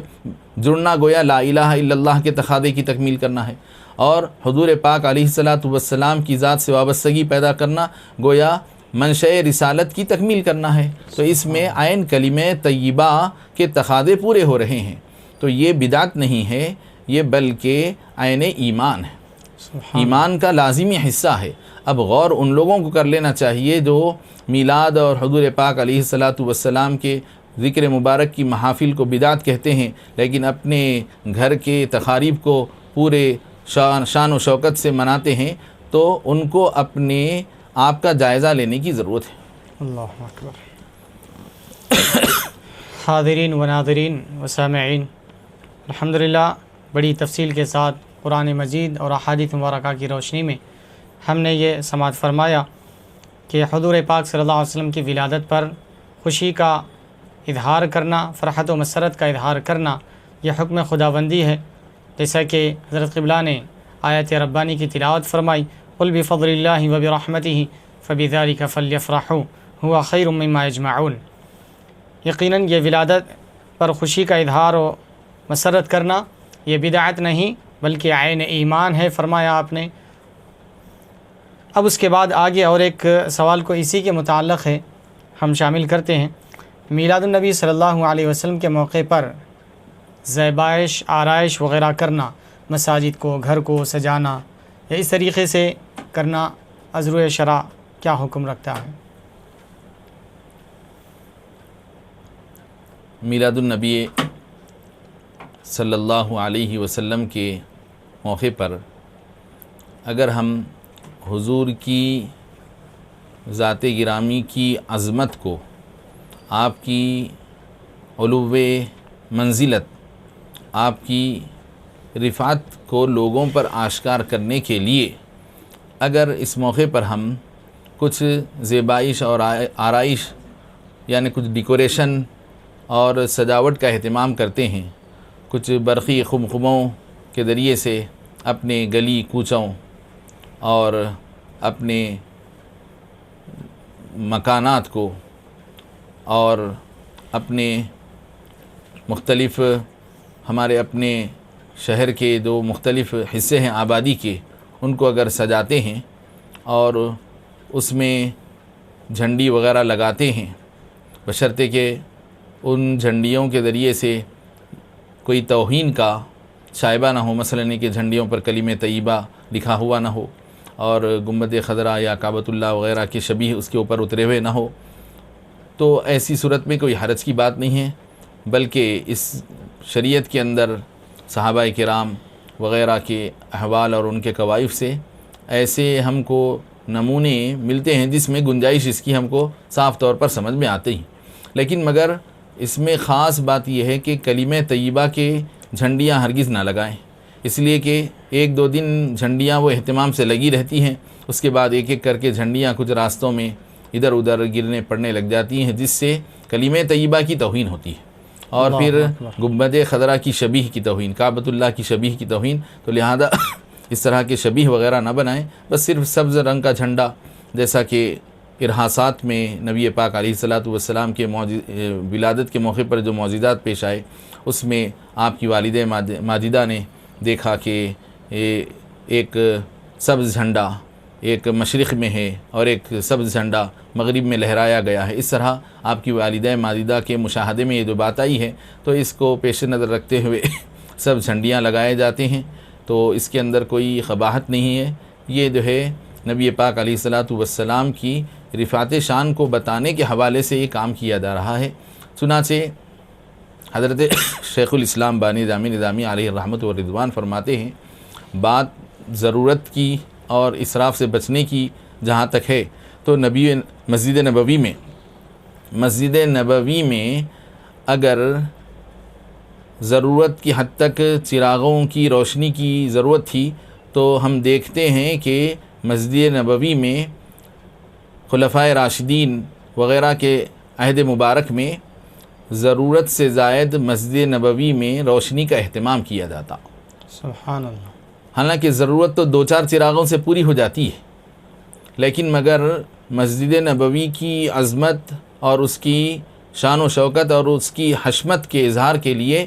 جڑنا گویا لا الہ الا اللہ کے تقاضے کی تکمیل کرنا ہے، اور حضور پاک علیہ الصلاۃ والسلام کی ذات سے وابستگی پیدا کرنا گویا منشأ رسالت کی تکمیل کرنا ہے۔ تو اس میں عین کلمہ طیبہ کے تقاضے پورے ہو رہے ہیں، تو یہ بدعت نہیں ہے، یہ بلکہ عین ایمان ہے، ایمان کا لازمی حصہ ہے۔ اب غور ان لوگوں کو کر لینا چاہیے جو میلاد اور حضور پاک علیہ الصلاۃ والسلام کے ذکر مبارک کی محافل کو بدعت کہتے ہیں، لیکن اپنے گھر کے تقاریب کو پورے شان و شوکت سے مناتے ہیں، تو ان کو اپنے آپ کا جائزہ لینے کی ضرورت ہے۔ اللہ اکبر۔ حاضرین و ناظرین و سامعین، الحمدللہ بڑی تفصیل کے ساتھ قرآن مجید اور احادیث مبارکہ کی روشنی میں ہم نے یہ سماعت فرمایا کہ حضور پاک صلی اللہ علیہ وسلم کی ولادت پر خوشی کا اظہار کرنا، فرحت و مسرت کا اظہار کرنا، یہ حکم خداوندی ہے، جیسا کہ حضرت قبلہ نے آیت ربانی کی تلاوت فرمائی قل بفضل اللہ وبرحمتہ فبذلک فلیفرحوا هو خیر مما یجمعون۔ یقیناً یہ ولادت پر خوشی کا اظہار و مسرت کرنا یہ بدعت نہیں بلکہ عین ایمان ہے، فرمایا آپ نے۔ اب اس کے بعد آگے اور ایک سوال کو اسی کے متعلق ہے، ہم شامل کرتے ہیں۔ میلاد النبی صلی اللہ علیہ وسلم کے موقع پر زیبائش، آرائش وغیرہ کرنا، مساجد کو، گھر کو سجانا یا اس طریقے سے کرنا ازروِ شرع کیا حکم رکھتا ہے؟ میلاد النبی صلی اللہ علیہ وسلم کے موقع پر اگر ہم حضور کی ذات گرامی کی عظمت کو، آپ کی علو منزلت، آپ کی رفعت کو لوگوں پر آشکار کرنے کے لیے اگر اس موقع پر ہم کچھ زیبائش اور آرائش یعنی کچھ ڈیکوریشن اور سجاوٹ کا اہتمام کرتے ہیں، کچھ برقی خمخموں کے ذریعے سے اپنے گلی کوچوں اور اپنے مکانات کو اور اپنے مختلف ہمارے اپنے شہر کے جو مختلف حصے ہیں آبادی کے، ان کو اگر سجاتے ہیں اور اس میں جھنڈی وغیرہ لگاتے ہیں، بشرطے کہ ان جھنڈیوں کے ذریعے سے کوئی توہین کا شائبہ نہ ہو، مثلاً کہ جھنڈیوں پر کلمہ طیبہ لکھا ہوا نہ ہو اور گنبد خضرا یا کعبۃ اللہ وغیرہ کے شبیہ اس کے اوپر اترے ہوئے نہ ہو، تو ایسی صورت میں کوئی حرج کی بات نہیں ہے، بلکہ اس شریعت کے اندر صحابہ کرام وغیرہ کے احوال اور ان کے کوائف سے ایسے ہم کو نمونے ملتے ہیں جس میں گنجائش اس کی ہم کو صاف طور پر سمجھ میں آتے ہی، لیکن مگر اس میں خاص بات یہ ہے کہ کلمہ طیبہ کے جھنڈیاں ہرگز نہ لگائیں، اس لیے کہ ایک دو دن جھنڈیاں وہ اہتمام سے لگی رہتی ہیں، اس کے بعد ایک ایک کر کے جھنڈیاں کچھ راستوں میں ادھر ادھر گرنے پڑنے لگ جاتی ہیں، جس سے کلمہ طیبہ کی توہین ہوتی ہے اور پھر گنبد خضرا کی شبیہ کی توہین، کعبۃ اللہ کی شبیہ کی توہین، تو لہذا اس طرح کے شبیہ وغیرہ نہ بنائیں، بس صرف سبز رنگ کا جھنڈا، جیسا کہ ارہاسات میں نبی پاک علیہ الصلاۃ والسلام کے ولادت کے موقع پر جو معجزات پیش آئے، اس میں آپ کی والدہ ماجدہ نے دیکھا کہ ایک سبز جھنڈا ایک مشرق میں ہے اور ایک سبز جھنڈا مغرب میں لہرایا گیا ہے، اس طرح آپ کی والدہ ماجدہ کے مشاہدے میں یہ جو بات آئی ہے، تو اس کو پیش نظر رکھتے ہوئے سب جھنڈیاں لگائے جاتے ہیں، تو اس کے اندر کوئی قباحت نہیں ہے، یہ جو ہے نبی پاک علیہ الصلاۃ والسلام کی رفعت شان کو بتانے کے حوالے سے یہ کام کیا جا رہا ہے۔ چنانچہ حضرت شیخ الاسلام بانی جامی نظامی علیہ الرحمۃ والرضوان فرماتے ہیں، بات ضرورت کی اور اسراف سے بچنے کی جہاں تک ہے تو مسجد نبوی میں اگر ضرورت کی حد تک چراغوں کی روشنی کی ضرورت تھی تو ہم دیکھتے ہیں کہ مسجد نبوی میں خلفائے راشدین وغیرہ کے عہد مبارک میں ضرورت سے زائد مسجد نبوی میں روشنی کا اہتمام کیا جاتا، سبحان اللہ۔ حالانکہ ضرورت تو دو چار چراغوں سے پوری ہو جاتی ہے، لیکن مگر مسجد نبوی کی عظمت اور اس کی شان و شوکت اور اس کی حشمت کے اظہار کے لیے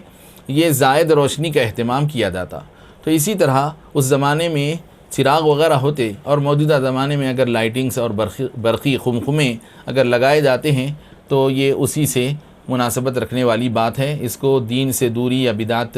یہ زائد روشنی کا اہتمام کیا جاتا۔ تو اسی طرح اس زمانے میں چراغ وغیرہ ہوتے اور موجودہ زمانے میں اگر لائٹنگز اور برقی خمخمیں اگر لگائے جاتے ہیں تو یہ اسی سے مناسبت رکھنے والی بات ہے، اس کو دین سے دوری یا بدعت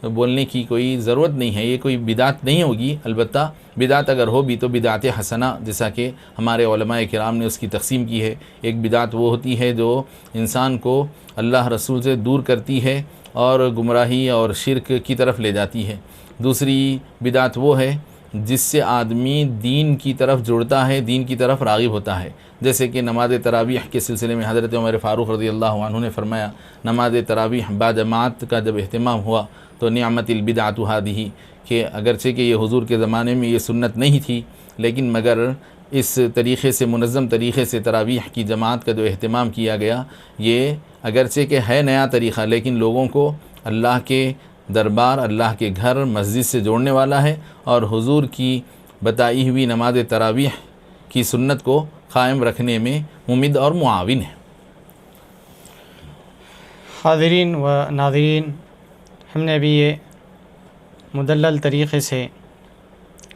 بولنے کی کوئی ضرورت نہیں ہے، یہ کوئی بدعت نہیں ہوگی، البتہ بدعت اگر ہو بھی تو بدعت حسنہ، جیسا کہ ہمارے علماء کرام نے اس کی تقسیم کی ہے۔ ایک بدعت وہ ہوتی ہے جو انسان کو اللہ رسول سے دور کرتی ہے اور گمراہی اور شرک کی طرف لے جاتی ہے، دوسری بدعت وہ ہے جس سے آدمی دین کی طرف جڑتا ہے، دین کی طرف راغب ہوتا ہے، جیسے کہ نماز تراویح کے سلسلے میں حضرت عمر فاروق رضی اللہ عنہ نے فرمایا، نماز تراویح باجماعت کا جب اہتمام ہوا تو نعمت البدعۃ ہذہ، کہ اگرچہ کہ یہ حضور کے زمانے میں یہ سنت نہیں تھی، لیکن مگر اس طریقے سے منظم طریقے سے تراویح کی جماعت کا جو اہتمام کیا گیا، یہ اگرچہ کہ ہے نیا طریقہ، لیکن لوگوں کو اللہ کے دربار، اللہ کے گھر، مسجد سے جوڑنے والا ہے اور حضور کی بتائی ہوئی نماز تراویح کی سنت کو قائم رکھنے میں ممد اور معاون ہے۔ حاضرین و ناظرین، ہم نے ابھی یہ مدلل طریقے سے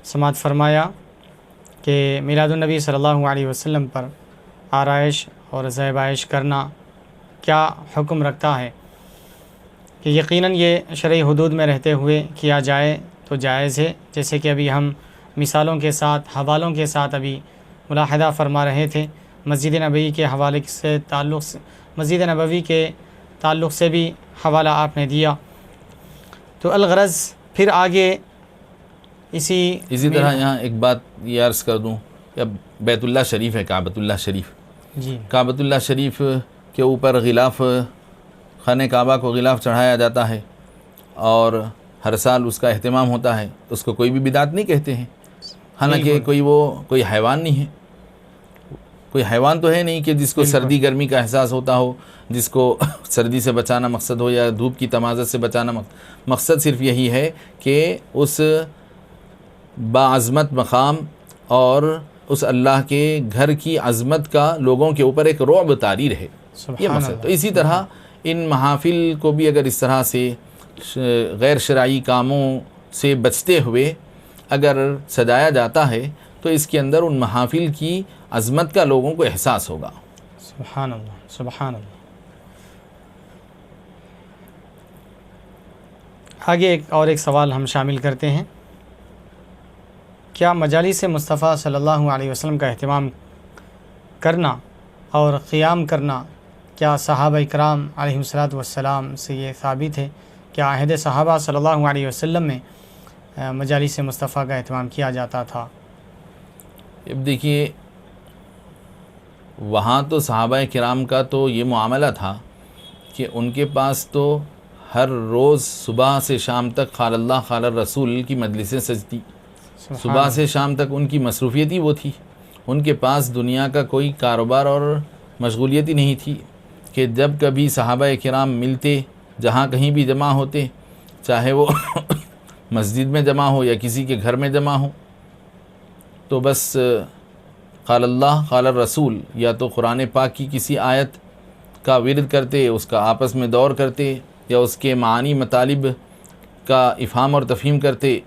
سماعت فرمایا کہ میلاد النبی صلی اللہ علیہ وسلم پر آرائش اور زیبائش کرنا کیا حکم رکھتا ہے، کہ یقیناً یہ شرعی حدود میں رہتے ہوئے کیا جائے تو جائز ہے، جیسے کہ ابھی ہم مثالوں کے ساتھ، حوالوں کے ساتھ ابھی ملاحظہ فرما رہے تھے۔ مسجد نبوی کے حوالے سے مسجد نبوی کے تعلق سے بھی حوالہ آپ نے دیا، تو الغرض پھر آگے اسی طرح یہاں ایک بات یہ عرض کر دوں کہ اب بیت اللہ شریف ہے، کعبۃ اللہ شریف، جی کعبۃ اللہ شریف کے اوپر غلاف، خانہ کعبہ کو غلاف چڑھایا جاتا ہے اور ہر سال اس کا اہتمام ہوتا ہے، اس کو کوئی بھی بدعت نہیں کہتے ہیں، حالانکہ کوئی حیوان نہیں ہے، کوئی حیوان تو ہے نہیں کہ جس کو سردی گرمی کا احساس ہوتا ہو، جس کو سردی سے بچانا مقصد ہو یا دھوپ کی تمازت سے بچانا مقصد صرف یہی ہے کہ اس باعظمت مقام اور اس اللہ کے گھر کی عظمت کا لوگوں کے اوپر ایک رعب طاری رہے، یہ مقصد۔ تو اسی طرح ان محافل کو بھی اگر اس طرح سے غیر شرعی کاموں سے بچتے ہوئے اگر سجایا جاتا ہے تو اس کے اندر ان محافل کی عظمت کا لوگوں کو احساس ہوگا۔ سبحان اللہ، سبحان اللہ۔ آگے ایک سوال ہم شامل کرتے ہیں، کیا مجالس مصطفیٰ صلی اللہ علیہ وسلم کا اہتمام کرنا اور قیام کرنا کیا صحابہ کرام علیہم السلام سے یہ ثابت ہے؟ کیا عہد صحابہ صلی اللہ علیہ وسلم میں مجالس مصطفیٰ کا اہتمام کیا جاتا تھا؟ اب دیکھیے، وہاں تو صحابہ کرام کا تو یہ معاملہ تھا کہ ان کے پاس تو ہر روز صبح سے شام تک قال اللہ قال الرسول کی مجلسیں سجتی، صبح سے شام تک ان کی مصروفیت ہی وہ تھی، ان کے پاس دنیا کا کوئی کاروبار اور مشغولیت ہی نہیں تھی کہ جب کبھی صحابہ کرام ملتے، جہاں کہیں بھی جمع ہوتے، چاہے وہ مسجد میں جمع ہو یا کسی کے گھر میں جمع ہو، تو بس قال اللہ قال الرسول یا تو قرآن پاک کی کسی آیت کا ورد کرتے، اس کا آپس میں دور کرتے، یا اس کے معانی مطالب کا افہام اور تفہیم کرتے،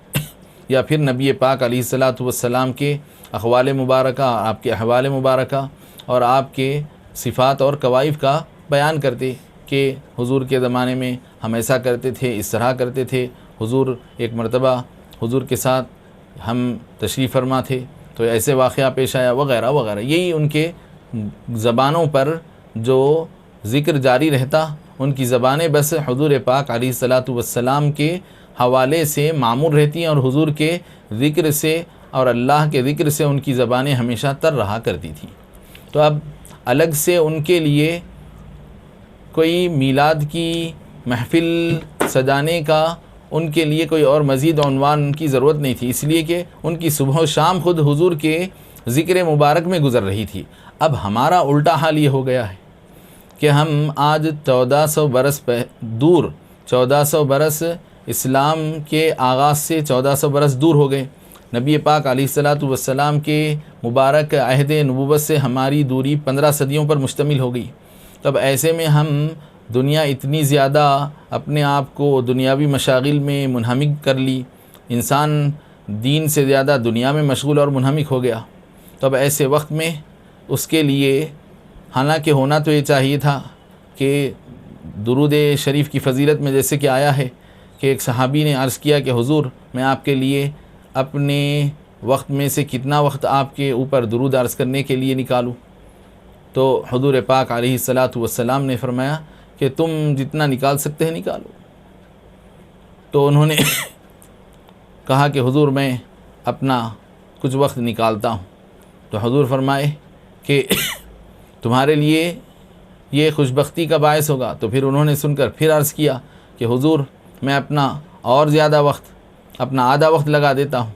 یا پھر نبی پاک علیہ السلام کے اقوال مبارکہ، آپ کے احوال مبارکہ اور آپ کے صفات اور کوائف کا بیان کرتے کہ حضور کے زمانے میں ہم ایسا کرتے تھے، اس طرح کرتے تھے، حضور ایک مرتبہ حضور کے ساتھ ہم تشریف فرما تھے تو ایسے واقعہ پیش آیا، وغیرہ وغیرہ۔ یہی ان کے زبانوں پر جو ذکر جاری رہتا، ان کی زبانیں بس حضور پاک علیہ السلام کے حوالے سے معمور رہتی ہیں اور حضور کے ذکر سے اور اللہ کے ذکر سے ان کی زبانیں ہمیشہ تر رہا کرتی تھیں۔ تو اب الگ سے ان کے لیے کوئی میلاد کی محفل سجانے کا ان کے لیے کوئی اور مزید عنوان کی ضرورت نہیں تھی، اس لیے کہ ان کی صبح و شام خود حضور کے ذکر مبارک میں گزر رہی تھی۔ اب ہمارا الٹا حال یہ ہو گیا ہے کہ ہم آج 1400 برس دور، 1400 برس اسلام کے آغاز سے 1400 برس دور ہو گئے، نبی پاک علیہ السلام کے مبارک عہد نبوت سے ہماری دوری 15 صدیوں پر مشتمل ہو گئی۔ تب ایسے میں ہم دنیا اتنی زیادہ اپنے آپ کو دنیاوی مشاغل میں منہمک کر لی، انسان دین سے زیادہ دنیا میں مشغول اور منہمک ہو گیا۔ تب ایسے وقت میں اس کے لیے حالانکہ ہونا تو یہ چاہیے تھا کہ درود شریف کی فضیلت میں جیسے کہ آیا ہے کہ ایک صحابی نے عرض کیا کہ حضور میں آپ کے لیے اپنے وقت میں سے کتنا وقت آپ کے اوپر درود عرض کرنے کے لیے نکالوں؟ تو حضور پاک علیہ السلام نے فرمایا کہ تم جتنا نکال سکتے ہیں نکالو۔ تو انہوں نے کہا کہ حضور میں اپنا کچھ وقت نکالتا ہوں۔ تو حضور فرمائے کہ تمہارے لیے یہ خوش بختی کا باعث ہوگا۔ تو پھر انہوں نے سن کر پھر عرض کیا کہ حضور میں اپنا اور زیادہ وقت، اپنا آدھا وقت لگا دیتا ہوں۔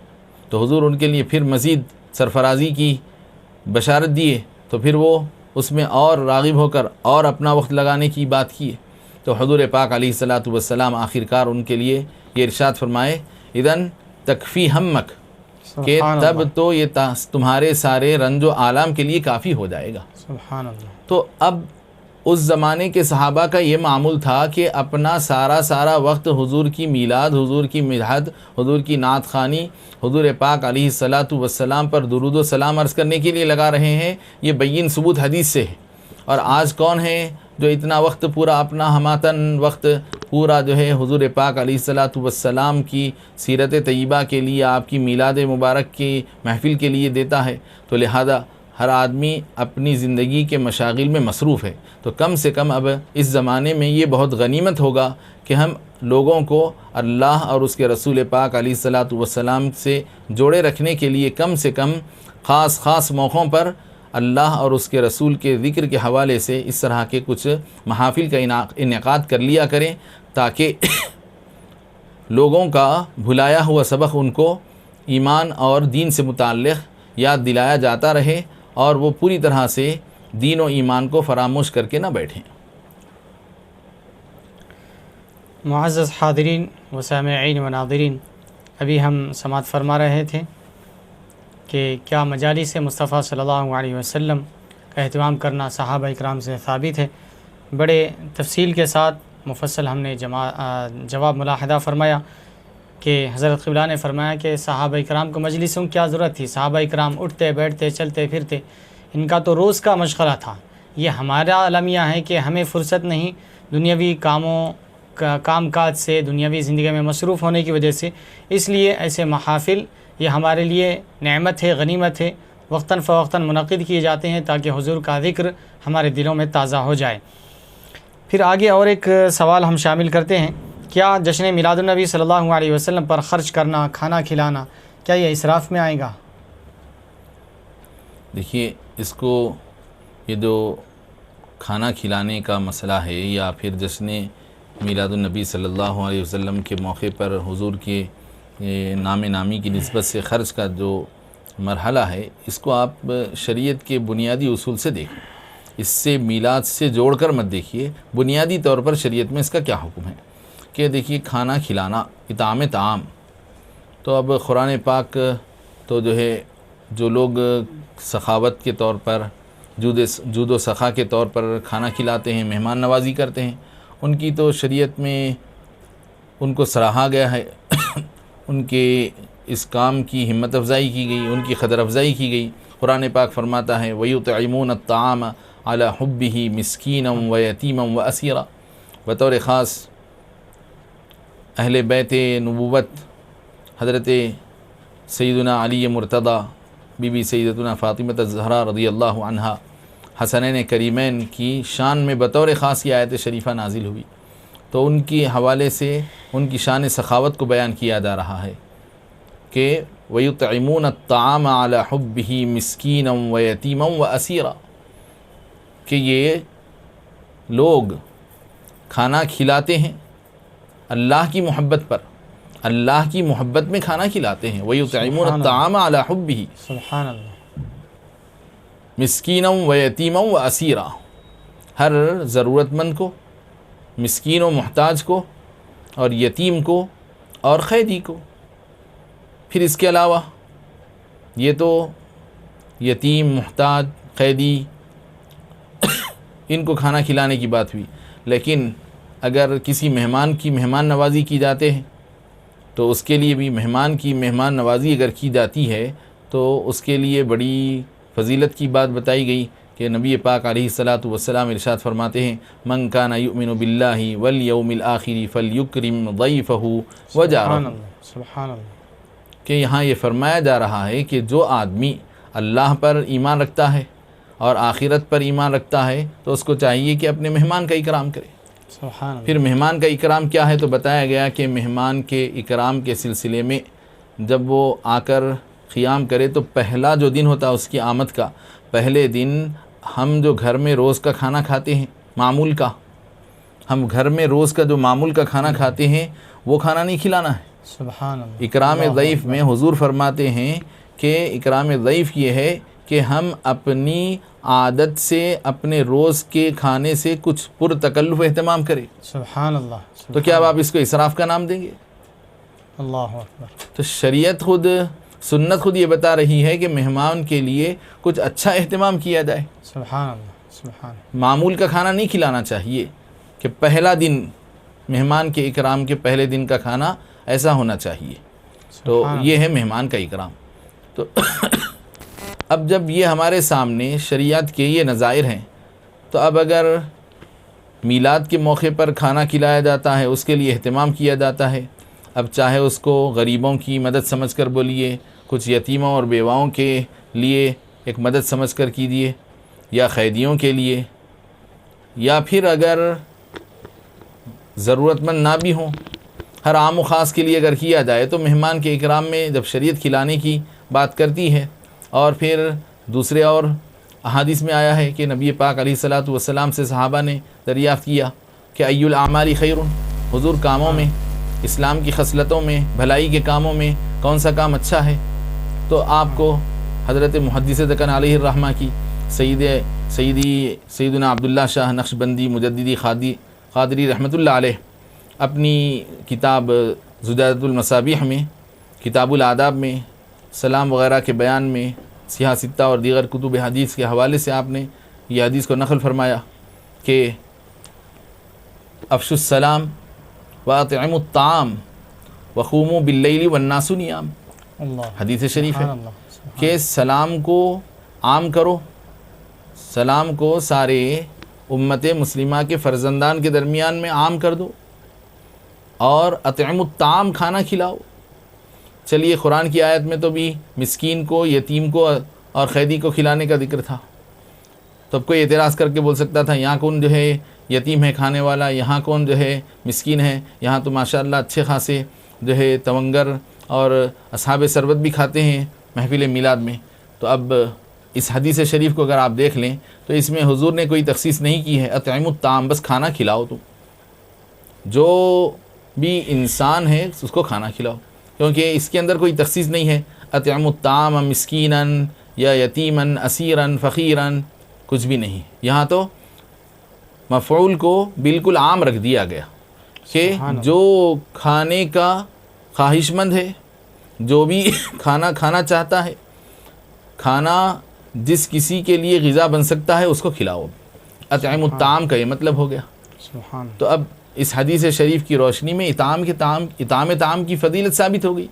تو حضور ان کے لیے پھر مزید سرفرازی کی بشارت دیے، تو پھر وہ اس میں اور راغب ہو کر اور اپنا وقت لگانے کی بات کی۔ تو حضور پاک علیہ السلام آخرکار ان کے لیے یہ ارشاد فرمائے اذن تکفی ہمک، کہ تب تو یہ تمہارے سارے رنج و آلام کے لیے کافی ہو جائے گا۔ سبحان اللہ۔ تو اب اس زمانے کے صحابہ کا یہ معمول تھا کہ اپنا سارا وقت حضور کی میلاد، حضور کی مدحت، حضور کی نعت خوانی، حضور پاک علیہ السلام پر درود و سلام عرض کرنے کے لیے لگا رہے ہیں۔ یہ بین ثبوت حدیث سے ہے۔ اور آج کون ہے جو اتنا وقت پورا اپنا ہماتن وقت پورا جو ہے حضور پاک علیہ السلام کی سیرت طیبہ کے لیے، آپ کی میلاد مبارک کی محفل کے لیے دیتا ہے؟ تو لہذا ہر آدمی اپنی زندگی کے مشاغل میں مصروف ہے، تو کم سے کم اب اس زمانے میں یہ بہت غنیمت ہوگا کہ ہم لوگوں کو اللہ اور اس کے رسول پاک علیہ الصلاۃ والسلام سے جوڑے رکھنے کے لیے کم سے کم خاص موقعوں پر اللہ اور اس کے رسول کے ذکر کے حوالے سے اس طرح کے کچھ محافل کا انعقاد کر لیا کریں، تاکہ لوگوں کا بھلایا ہوا سبق ان کو ایمان اور دین سے متعلق یاد دلایا جاتا رہے اور وہ پوری طرح سے دین و ایمان کو فراموش کر کے نہ بیٹھیں۔ معزز حاضرین و سامعین و ناظرین، ابھی ہم سماعت فرما رہے تھے کہ کیا مجالس مصطفیٰ صلی اللہ علیہ وسلم کا اہتمام کرنا صحابہ اکرام سے ثابت ہے۔ بڑے تفصیل کے ساتھ مفصل ہم نے جواب ملاحظہ فرمایا کہ حضرت قبلہ نے فرمایا کہ صحابہ اکرام کو مجلسوں کی کیا ضرورت تھی، صحابہ اکرام اٹھتے بیٹھتے چلتے پھرتے، ان کا تو روز کا مشغلہ تھا۔ یہ ہمارا المیہ ہے کہ ہمیں فرصت نہیں، دنیاوی کام کاج سے، دنیاوی زندگی میں مصروف ہونے کی وجہ سے، اس لیے ایسے محافل یہ ہمارے لیے نعمت ہے، غنیمت ہے، وقتاً فوقتاً منعقد کیے جاتے ہیں تاکہ حضور کا ذکر ہمارے دلوں میں تازہ ہو جائے۔ پھر آگے اور ایک سوال ہم شامل کرتے ہیں، کیا جشن میلاد النبی صلی اللہ علیہ وسلم پر خرچ کرنا، کھانا کھلانا، کیا یہ اسراف میں آئے گا؟ دیکھیے، اس کو یہ جو کھانا کھلانے کا مسئلہ ہے یا پھر جشن میلاد النبی صلی اللہ علیہ وسلم کے موقع پر حضور کے نام نامی کی نسبت سے خرچ کا جو مرحلہ ہے، اس کو آپ شریعت کے بنیادی اصول سے دیکھیں، اس سے میلاد سے جوڑ کر مت دیکھیے۔ بنیادی طور پر شریعت میں اس کا کیا حکم ہے کہ دیکھیے، کھانا کھلانا، اطعام طعام، تو اب قرآن پاک تو جو ہے جو لوگ سخاوت کے طور پر، جود و سخا کے طور پر کھانا کھلاتے ہیں، مہمان نوازی کرتے ہیں، ان کی تو شریعت میں ان کو سراہا گیا ہے، ان کے اس کام کی ہمت افزائی کی گئی، ان کی قدر افزائی کی گئی۔ قرآن پاک فرماتا ہے وَيُطْعِمُونَ الطَّعَامَ عَلَى حُبِّهِ مِسْكِينًا وَيَتِيمًا وَأَسِيرًا۔ بطور خاص اہل بیت نبوت حضرت سیدنا علی مرتضیٰ، بی بی سیدتنا فاطمہ الزہرا رضی اللہ عنہا، حسنین کریمین کی شان میں بطور خاص یہ آیت شریفہ نازل ہوئی، تو ان کی حوالے سے ان کی شان سخاوت کو بیان کیا جا رہا ہے کہ وَيُطْعِمُونَ الطَّعَامَ عَلَى حُبِّهِ مِسْكِينًا وَيَتِيمًا وَأَسِيرًا، کہ یہ لوگ کھانا کھلاتے ہیں اللہ کی محبت پر، اللہ کی محبت میں کھانا کھلاتے ہیں۔ وَيُطْعِمُونَ الطَّعَامَ عَلَى حُبِّهِ، سبحان اللہ، مسکینا و یتیما و اسیرا، ہر ضرورت مند کو، مسکین و محتاج کو، اور یتیم کو، اور قیدی کو۔ پھر اس کے علاوہ یہ تو یتیم، محتاج، قیدی ان کو کھانا کھلانے کی بات ہوئی، لیکن اگر کسی مہمان کی مہمان نوازی کی جاتے ہیں تو اس کے لیے بھی مہمان کی مہمان نوازی اگر کی جاتی ہے تو اس کے لیے بڑی فضیلت کی بات بتائی گئی کہ نبی پاک علیہ الصلاۃ والسلام ارشاد فرماتے ہیں من کان یؤمن باللہ والیوم الآخر فلیکرم ضیفہ وجارہ، سبحان اللہ، کہ یہاں یہ فرمایا جا رہا ہے کہ جو آدمی اللہ پر ایمان رکھتا ہے اور آخرت پر ایمان رکھتا ہے تو اس کو چاہیے کہ اپنے مہمان کا اکرام کرے۔ سبحان اللہ۔ پھر مہمان کا اکرام کیا ہے تو بتایا گیا کہ مہمان کے اکرام کے سلسلے میں جب وہ آ کر قیام کرے تو پہلا جو دن ہوتا ہے اس کی آمد کا، پہلے دن ہم جو گھر میں روز کا کھانا کھاتے ہیں معمول کا، ہم گھر میں روز کا جو معمول کا کھانا کھاتے ہیں وہ کھانا نہیں کھلانا ہے۔ سبحان اللہ۔ اکرام ضیف میں حضور فرماتے ہیں کہ اکرام ضیف یہ ہے کہ ہم اپنی عادت سے، اپنے روز کے کھانے سے کچھ پرتکلف اہتمام کریں۔ سبحان اللہ۔ تو کیا اب آپ اس کو اسراف کا نام دیں گے؟ اللہ اکبر۔ تو شریعت خود، سنت خود یہ بتا رہی ہے کہ مہمان کے لیے کچھ اچھا اہتمام کیا جائے۔ سبحان اللہ، سبحان معمول کا کھانا نہیں کھلانا چاہیے کہ پہلا دن مہمان کے اکرام کے پہلے دن کا کھانا ایسا ہونا چاہیے۔ تو یہ ہے مہمان کا اکرام۔ تو اب جب یہ ہمارے سامنے شریعت کے یہ نظائر ہیں تو اب اگر میلاد کے موقع پر کھانا کھلایا جاتا ہے، اس کے لیے اہتمام کیا جاتا ہے، اب چاہے اس کو غریبوں کی مدد سمجھ کر بولیے، کچھ یتیموں اور بیواؤں کے لیے ایک مدد سمجھ کر کیجیے، یا قیدیوں کے لیے، یا پھر اگر ضرورت مند نہ بھی ہوں، ہر عام و خاص کے لیے اگر کیا جائے تو مہمان کے اکرام میں جب شریعت کھلانے کی بات کرتی ہے، اور پھر دوسرے اور احادیث میں آیا ہے کہ نبی پاک علیہ الصلاۃ والسلام سے صحابہ نے دریافت کیا کہ ای الاعمال خیر، حضور کاموں میں، اسلام کی خصلتوں میں، بھلائی کے کاموں میں کون سا کام اچھا ہے؟ تو آپ کو حضرت محدث دکن علیہ الرحمہ کی سیدنا عبداللہ شاہ نقشبندی مجددی قادری رحمۃ اللہ علیہ اپنی کتاب زجاجۃ المصابیح میں، کتاب الآداب میں، سلام وغیرہ کے بیان میں، سیاہ ستہ اور دیگر کتب حدیث کے حوالے سے آپ نے یہ حدیث کو نقل فرمایا کہ افشوا السلام واطعموا الطعام وقوموا باللیل والناس نیام، حدیث شریف ہے کہ سلام کو عام کرو، سلام کو سارے امت مسلمہ کے فرزندان کے درمیان میں عام کر دو، اور اطعموا الطعام کھانا کھلاؤ۔ چلیے قرآن کی آیت میں تو بھی مسکین کو، یتیم کو اور قیدی کو کھلانے کا ذکر تھا، تو اب کوئی اعتراض کر کے بول سکتا تھا یہاں کون جو ہے یتیم ہے کھانے والا، یہاں کون جو ہے مسکین ہے، یہاں تو ماشاءاللہ اچھے خاصے جو ہے تونگر اور اصحاب سربت بھی کھاتے ہیں محفل میلاد میں۔ تو اب اس حدیث شریف کو اگر آپ دیکھ لیں تو اس میں حضور نے کوئی تخصیص نہیں کی ہے، اطعموا الطعام، بس کھانا کھلاؤ، تو جو بھی انسان ہے اس کو کھانا کھلاؤ، کیونکہ اس کے اندر کوئی تخصیص نہیں ہے اطعموا الطعام مسکینا یا یتیما اسیرا فقیرا، کچھ بھی نہیں۔ یہاں تو مفعول کو بالکل عام رکھ دیا گیا کہ جو کھانے کا خواہش مند ہے، جو بھی کھانا کھانا چاہتا ہے، کھانا جس کسی کے لیے غذا بن سکتا ہے اس کو کھلاؤ۔ اطعموا الطعام کا یہ مطلب ہو گیا۔ تو اب اس حدیث شریف کی روشنی میں اطعام طعام کی فضیلت ثابت ہو گئی۔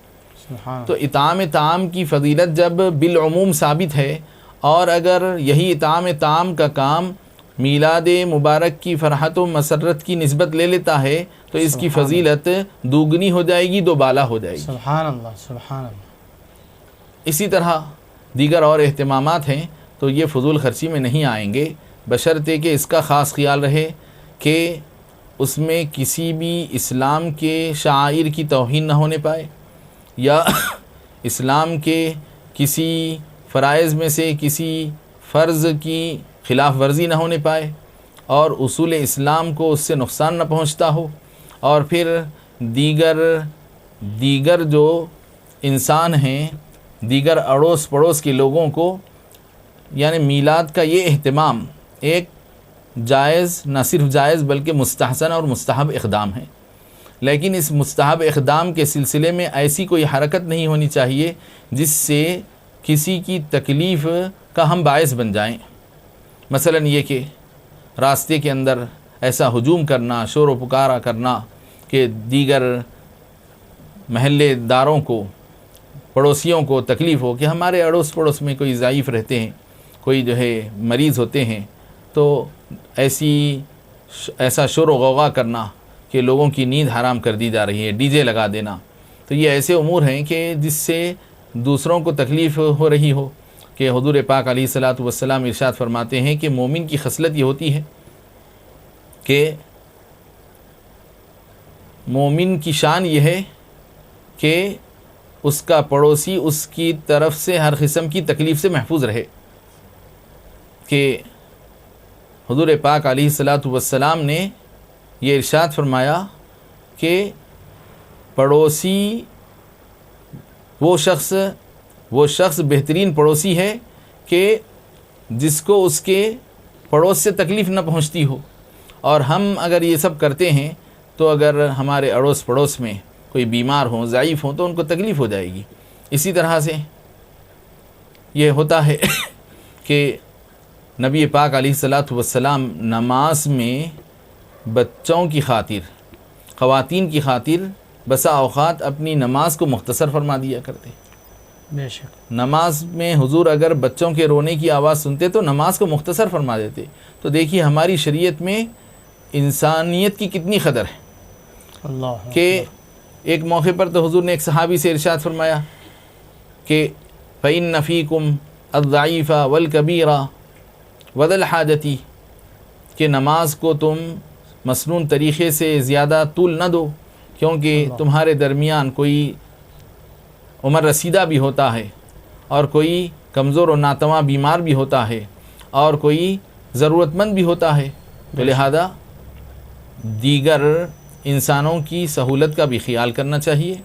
تو اطعام طعام کی فضیلت جب بالعموم ثابت ہے، اور اگر یہی اطعام طعام کا کام میلاد مبارک کی فرحت و مسرت کی نسبت لے لیتا ہے تو اس کی فضیلت دوگنی ہو جائے گی، دو بالا ہو جائے گی۔ سبحان اللہ، سبحان اللہ۔ اسی طرح دیگر اور اہتمامات ہیں تو یہ فضول خرچی میں نہیں آئیں گے، بشرطے کہ اس کا خاص خیال رہے کہ اس میں کسی بھی اسلام کے شعائر کی توہین نہ ہونے پائے، یا اسلام کے کسی فرائض میں سے کسی فرض کی خلاف ورزی نہ ہونے پائے، اور اصول اسلام کو اس سے نقصان نہ پہنچتا ہو، اور پھر دیگر جو انسان ہیں، دیگر اڑوس پڑوس کے لوگوں کو، یعنی میلاد کا یہ اہتمام ایک جائز، نہ صرف جائز بلکہ مستحسن اور مستحب اقدام ہے، لیکن اس مستحب اقدام کے سلسلے میں ایسی کوئی حرکت نہیں ہونی چاہیے جس سے کسی کی تکلیف کا ہم باعث بن جائیں۔ مثلا یہ کہ راستے کے اندر ایسا ہجوم کرنا، شور و پکارا کرنا کہ دیگر محلے داروں کو، پڑوسیوں کو تکلیف ہو، کہ ہمارے اڑوس پڑوس میں کوئی ضعیف رہتے ہیں، کوئی جو ہے مریض ہوتے ہیں، تو ایسا شور و غوغا کرنا کہ لوگوں کی نیند حرام کر دی جا رہی ہے، ڈی جے لگا دینا، تو یہ ایسے امور ہیں کہ جس سے دوسروں کو تکلیف ہو رہی ہو۔ کہ حضور پاک علیہ الصلاۃ والسلام ارشاد فرماتے ہیں کہ مومن کی خصلت یہ ہوتی ہے کہ مومن کی شان یہ ہے کہ اس کا پڑوسی اس کی طرف سے ہر قسم کی تکلیف سے محفوظ رہے۔ کہ حضور پاک علیہ الصلاۃ والسلام نے یہ ارشاد فرمایا کہ پڑوسی وہ شخص بہترین پڑوسی ہے کہ جس کو اس کے پڑوس سے تکلیف نہ پہنچتی ہو، اور ہم اگر یہ سب کرتے ہیں تو اگر ہمارے اڑوس پڑوس میں کوئی بیمار ہوں، ضعیف ہوں، تو ان کو تکلیف ہو جائے گی۔ اسی طرح سے یہ ہوتا ہے کہ نبی پاک علیہ الصلاۃ والسلام نماز میں بچوں کی خاطر، خواتین کی خاطر بسا اوقات اپنی نماز کو مختصر فرما دیا کرتے۔ بے شک نماز میں حضور اگر بچوں کے رونے کی آواز سنتے تو نماز کو مختصر فرما دیتے۔ تو دیکھیے ہماری شریعت میں انسانیت کی کتنی قدر ہے اللہ کہ ایک موقع پر تو حضور نے ایک صحابی سے ارشاد فرمایا کہ فَإِنَّ فِيكُمْ الضعیف والکبیر وذا الحاجتی، کہ نماز کو تم مسنون طریقے سے زیادہ طول نہ دو، کیونکہ تمہارے درمیان کوئی عمر رسیدہ بھی ہوتا ہے، اور کوئی کمزور و ناتواں بیمار بھی ہوتا ہے، اور کوئی ضرورت مند بھی ہوتا ہے، تو لہذا دیگر انسانوں کی سہولت کا بھی خیال کرنا چاہیے۔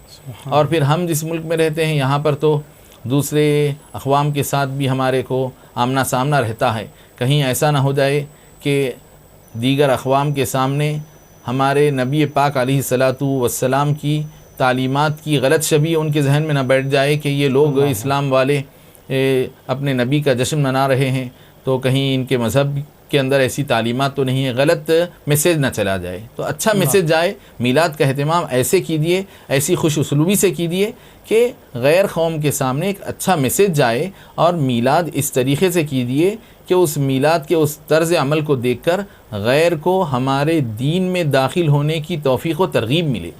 اور پھر ہم جس ملک میں رہتے ہیں یہاں پر تو دوسرے اقوام کے ساتھ بھی ہمارے کو آمنا سامنا رہتا ہے، کہیں ایسا نہ ہو جائے کہ دیگر اقوام کے سامنے ہمارے نبی پاک علیہ الصلاۃ والسلام کی تعلیمات کی غلط شبیہ ان کے ذہن میں نہ بیٹھ جائے کہ یہ لوگ اسلام والے اپنے نبی کا جشن منا رہے ہیں، تو کہیں ان کے مذہب کے اندر ایسی تعلیمات تو نہیں ہے، غلط میسیج نہ چلا جائے۔ تو اچھا میسیج جائے، میلاد کا اہتمام ایسے کیجیے، ایسی خوش اسلوبی سے کیجیے کہ غیر قوم کے سامنے ایک اچھا میسیج جائے، اور میلاد اس طریقے سے کیجیے کہ اس میلاد کے اس طرز عمل کو دیکھ کر غیر کو ہمارے دین میں داخل ہونے کی توفیق و ترغیب ملے۔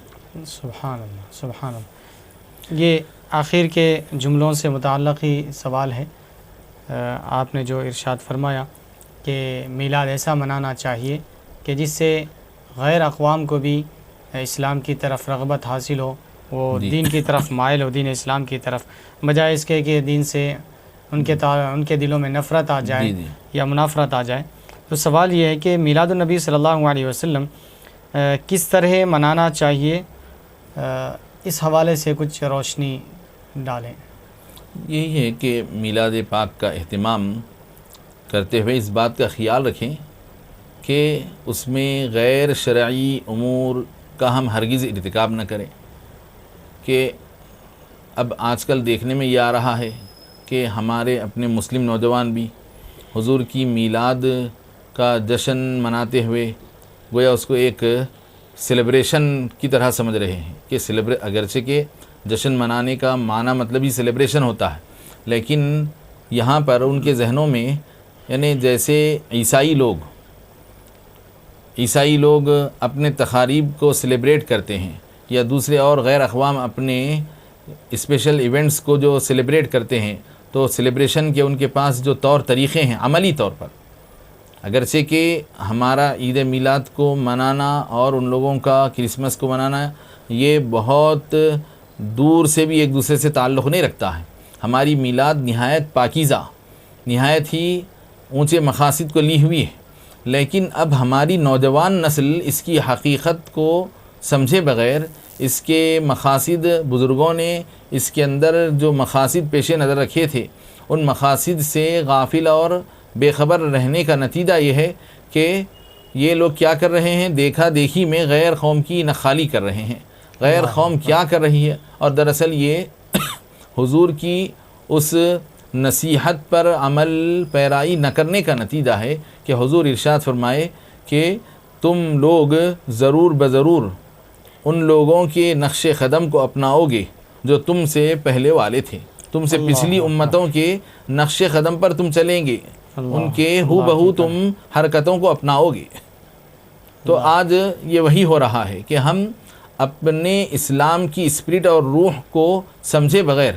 سبحان اللہ، سبحان اللہ۔ یہ آخر کے جملوں سے متعلق ہی سوال ہے۔ آپ نے جو ارشاد فرمایا کہ میلاد ایسا منانا چاہیے کہ جس سے غیر اقوام کو بھی اسلام کی طرف رغبت حاصل ہو، وہ دین کی طرف مائل ہو، دین اسلام کی طرف، بجائے اس کے کہ دین سے ان کے دلوں میں نفرت آ جائے یا منافرت آ جائے۔ تو سوال یہ ہے کہ میلاد النبی صلی اللہ علیہ وسلم کس طرح منانا چاہیے، اس حوالے سے کچھ روشنی ڈالیں۔ یہی ہے کہ میلاد پاک کا اہتمام کرتے ہوئے اس بات کا خیال رکھیں کہ اس میں غیر شرعی امور کا ہم ہرگز ارتکاب نہ کریں۔ کہ اب آج کل دیکھنے میں یہ آ رہا ہے کہ ہمارے اپنے مسلم نوجوان بھی حضور کی میلاد کا جشن مناتے ہوئے گویا اس کو ایک سیلیبریشن کی طرح سمجھ رہے ہیں کہ اگرچہ کہ جشن منانے کا معنی مطلب ہی سیلیبریشن ہوتا ہے، لیکن یہاں پر ان کے ذہنوں میں یعنی جیسے عیسائی لوگ اپنے تقاریب کو سیلیبریٹ کرتے ہیں، یا دوسرے اور غیر اقوام اپنے اسپیشل ایونٹس کو جو سیلیبریٹ کرتے ہیں، تو سیلیبریشن کے ان کے پاس جو طور طریقے ہیں عملی طور پر، اگرچہ کہ ہمارا عید میلاد کو منانا اور ان لوگوں کا کرسمس کو منانا یہ بہت دور سے بھی ایک دوسرے سے تعلق نہیں رکھتا ہے۔ ہماری میلاد نہایت پاکیزہ، نہایت ہی اونچے مقاصد کو لی ہوئی ہے، لیکن اب ہماری نوجوان نسل اس کی حقیقت کو سمجھے بغیر، اس کے مقاصد بزرگوں نے اس کے اندر جو مقاصد پیش نظر رکھے تھے ان مقاصد سے غافل اور بے خبر رہنے کا نتیجہ یہ ہے کہ یہ لوگ کیا کر رہے ہیں، دیکھا دیکھی میں غیر قوم کی نخالی کر رہے ہیں۔ غیر قوم کیا کر رہی ہے، اور دراصل یہ حضور کی اس نصیحت پر عمل پیرائی نہ کرنے کا نتیجہ ہے کہ حضور ارشاد فرمائے کہ تم لوگ ضرور بضرور ان لوگوں کے نقش قدم کو اپناؤ گے جو تم سے پہلے والے تھے، تم سے پچھلی امتوں کے نقش قدم پر تم چلیں گے، ان کے ہو بہو تم حرکتوں کو اپناؤ گے۔ تو آج یہ وہی ہو رہا ہے کہ ہم اپنے اسلام کی اسپرٹ اور روح کو سمجھے بغیر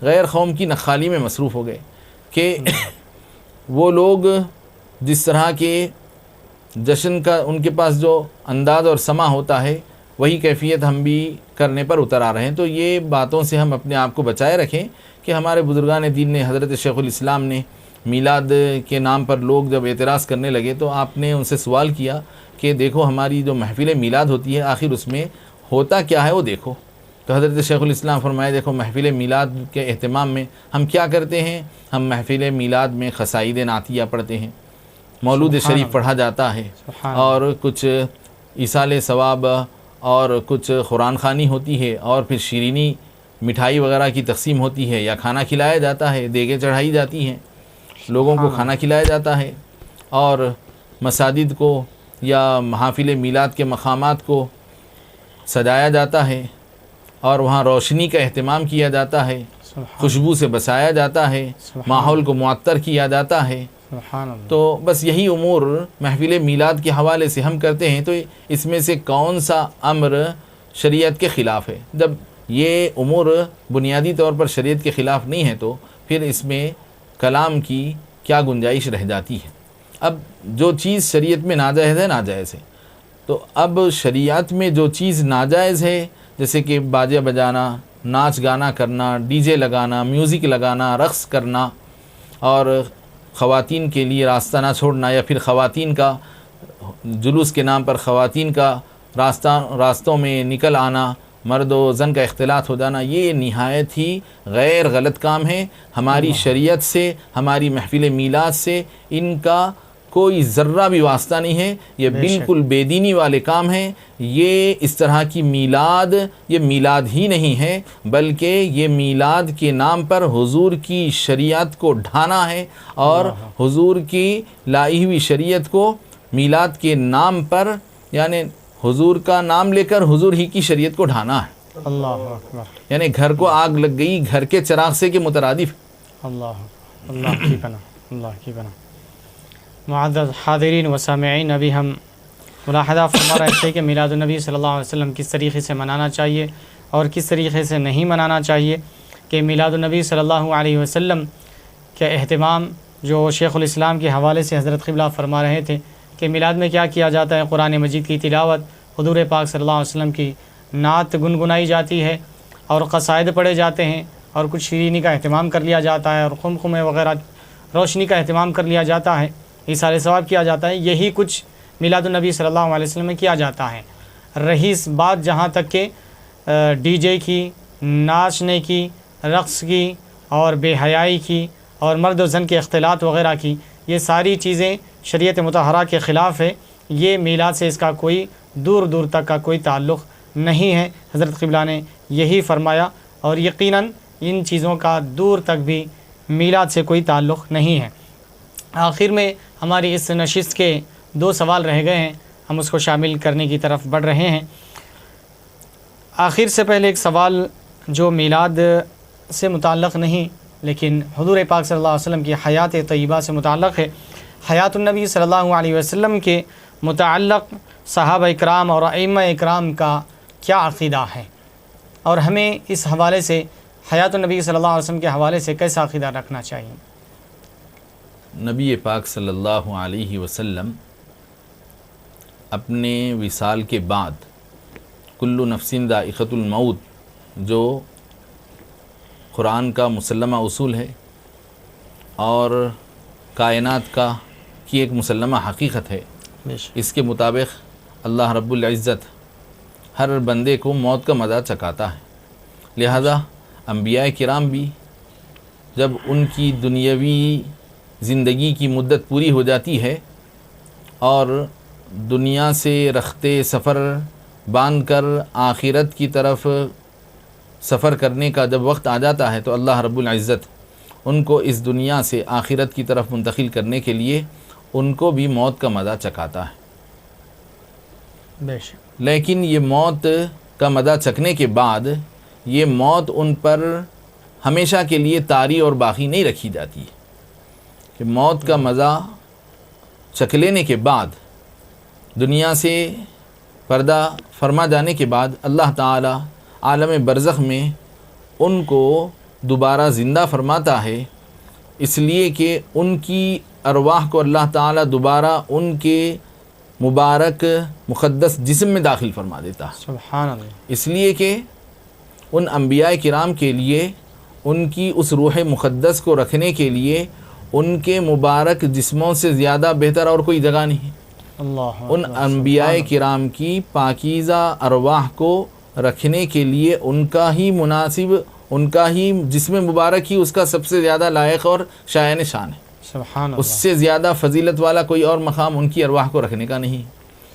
غیر قوم کی نخالی میں مصروف ہو گئے کہ وہ لوگ جس طرح کے جشن کا ان کے پاس جو انداز اور سما ہوتا ہے وہی کیفیت ہم بھی کرنے پر اتر آ رہے ہیں۔ تو یہ باتوں سے ہم اپنے آپ کو بچائے رکھیں کہ ہمارے بزرگان دین نے، حضرت شیخ الاسلام نے میلاد کے نام پر لوگ جب اعتراض کرنے لگے تو آپ نے ان سے سوال کیا کہ دیکھو ہماری جو محفل میلاد ہوتی ہے آخر اس میں ہوتا کیا ہے وہ دیکھو۔ تو حضرت شیخ الاسلام فرمائے دیکھو محفل میلاد کے اہتمام میں ہم کیا کرتے ہیں، ہم محفل میلاد میں قصائد نعتیہ پڑھتے ہیں، مولود شریف پڑھا جاتا ہے، اور کچھ ایصال ثواب اور کچھ قرآن خوانی ہوتی ہے، اور پھر شیرینی مٹھائی وغیرہ کی تقسیم ہوتی ہے، یا کھانا کھلایا جاتا ہے، دیگیں چڑھائی جاتی ہیں، لوگوں کو کھانا کھلایا جاتا ہے، اور مساجد کو یا محافل میلاد کے مقامات کو سجایا جاتا ہے، اور وہاں روشنی کا اہتمام کیا جاتا ہے، خوشبو سے بسایا جاتا ہے، ماحول کو معطر کیا جاتا ہے۔ تو بس یہی امور محفل میلاد کے حوالے سے ہم کرتے ہیں، تو اس میں سے کون سا امر شریعت کے خلاف ہے؟ جب یہ امور بنیادی طور پر شریعت کے خلاف نہیں ہے تو پھر اس میں کلام کی کیا گنجائش رہ جاتی ہے۔ اب جو چیز شریعت میں ناجائز ہے ناجائز ہے، تو اب شریعت میں جو چیز ناجائز ہے جیسے کہ باجے بجانا، ناچ گانا کرنا، ڈی جے لگانا، میوزک لگانا، رقص کرنا، اور خواتین کے لیے راستہ نہ چھوڑنا، یا پھر خواتین کا جلوس کے نام پر خواتین کا راستوں میں نکل آنا، مرد و زن کا اختلاط ہو جانا، یہ نہایت ہی غیر غلط کام ہے۔ ہماری شریعت سے، ہماری محفل میلاد سے ان کا کوئی ذرہ بھی واسطہ نہیں ہے، یہ بالکل بے دینی والے کام ہیں۔ یہ اس طرح کی میلاد، یہ میلاد ہی نہیں ہے، بلکہ یہ میلاد کے نام پر حضور کی شریعت کو ڈھانا ہے، اور حضور کی لائی ہوئی شریعت کو میلاد کے نام پر، یعنی حضور کا نام لے کر حضور ہی کی شریعت کو ڈھانا ہے۔ اللہ اکبر، یعنی گھر کو آگ لگ گئی گھر کے چراغ سے کے مترادف۔ اللہ کی پناہ، اللہ کی پناہ۔ معزز حاضرین و سامعین، ابھی ہم ملاحظہ فرما رہے تھے کہ میلاد النبی صلی اللہ علیہ وسلم کس طریقے سے منانا چاہیے اور کس طریقے سے نہیں منانا چاہیے، کہ میلاد النبی صلی اللہ علیہ وسلم کے اہتمام جو شیخ الاسلام کے حوالے سے حضرت قبلہ فرما رہے تھے کہ میلاد میں کیا کیا جاتا ہے، قرآن مجید کی تلاوت، حضور پاک صلی اللہ علیہ وسلم کی نعت گنگنائی جاتی ہے، اور قصائد پڑھے جاتے ہیں، اور کچھ شیرینی کا اہتمام کر لیا جاتا ہے، اور خمخمے وغیرہ روشنی کا اہتمام کر لیا جاتا ہے، ایثار ثواب کیا جاتا ہے۔ یہی کچھ میلاد النبی صلی اللہ علیہ وسلم میں کیا جاتا ہے۔ رہی اس بات جہاں تک کہ ڈی جے کی، ناچنے کی، رقص کی، اور بے حیائی کی، اور مرد و زن کے اختلاط وغیرہ کی، یہ ساری چیزیں شریعت مطہرہ کے خلاف ہے۔ یہ میلاد سے اس کا کوئی دور دور تک کا کوئی تعلق نہیں ہے۔ حضرت قبلہ نے یہی فرمایا، اور یقیناً ان چیزوں کا دور تک بھی میلاد سے کوئی تعلق نہیں ہے۔ آخر میں ہماری اس نشست کے 2 سوال رہ گئے ہیں، ہم اس کو شامل کرنے کی طرف بڑھ رہے ہیں۔ آخر سے پہلے ایک سوال جو میلاد سے متعلق نہیں لیکن حضور پاک صلی اللہ علیہ وسلم کی حیات طیبہ سے متعلق ہے۔ حیات النبی صلی اللہ علیہ وسلم کے متعلق صحابہ اکرام اور ائمہ اکرام کا کیا عقیدہ ہے، اور ہمیں اس حوالے سے حیات النبی صلی اللہ علیہ وسلم کے حوالے سے کیسا عقیدہ رکھنا چاہیے؟ نبی پاک صلی اللہ علیہ وسلم اپنے وصال کے بعد کل نفس ذائقۃ الموت، جو قرآن کا مسلمہ اصول ہے اور کائنات کی ایک مسلمہ حقیقت ہے، اس کے مطابق اللہ رب العزت ہر بندے کو موت کا مزہ چکھاتا ہے۔ لہذا انبیاء کرام بھی جب ان کی دنیاوی زندگی کی مدت پوری ہو جاتی ہے اور دنیا سے رخت سفر باندھ کر آخرت کی طرف سفر کرنے کا جب وقت آ جاتا ہے، تو اللہ رب العزت ان کو اس دنیا سے آخرت کی طرف منتقل کرنے کے لیے ان کو بھی موت کا مزہ چکھاتا ہے۔ لیکن یہ موت کا مزہ چکھنے کے بعد یہ موت ان پر ہمیشہ کے لیے طاری اور باقی نہیں رکھی جاتی ہے، کہ موت کا مزہ چکھ لینے کے بعد دنیا سے پردہ فرما جانے کے بعد اللہ تعالی عالم برزخ میں ان کو دوبارہ زندہ فرماتا ہے، اس لیے کہ ان کی ارواح کو اللہ تعالی دوبارہ ان کے مبارک مقدس جسم میں داخل فرما دیتا ہے۔ سبحان اللہ۔ اس لیے کہ ان انبیاء کرام کے لیے ان کی اس روح مقدس کو رکھنے کے لیے ان کے مبارک جسموں سے زیادہ بہتر اور کوئی جگہ نہیں ہے۔ ان انبیاء کرام کی پاکیزہ ارواح کو رکھنے کے لیے ان کا ہی مناسب، ان کا ہی جسم مبارک ہی اس کا سب سے زیادہ لائق اور شایان شان ہے۔ سبحان اللہ۔ اس سے زیادہ فضیلت والا کوئی اور مقام ان کی ارواح کو رکھنے کا نہیں،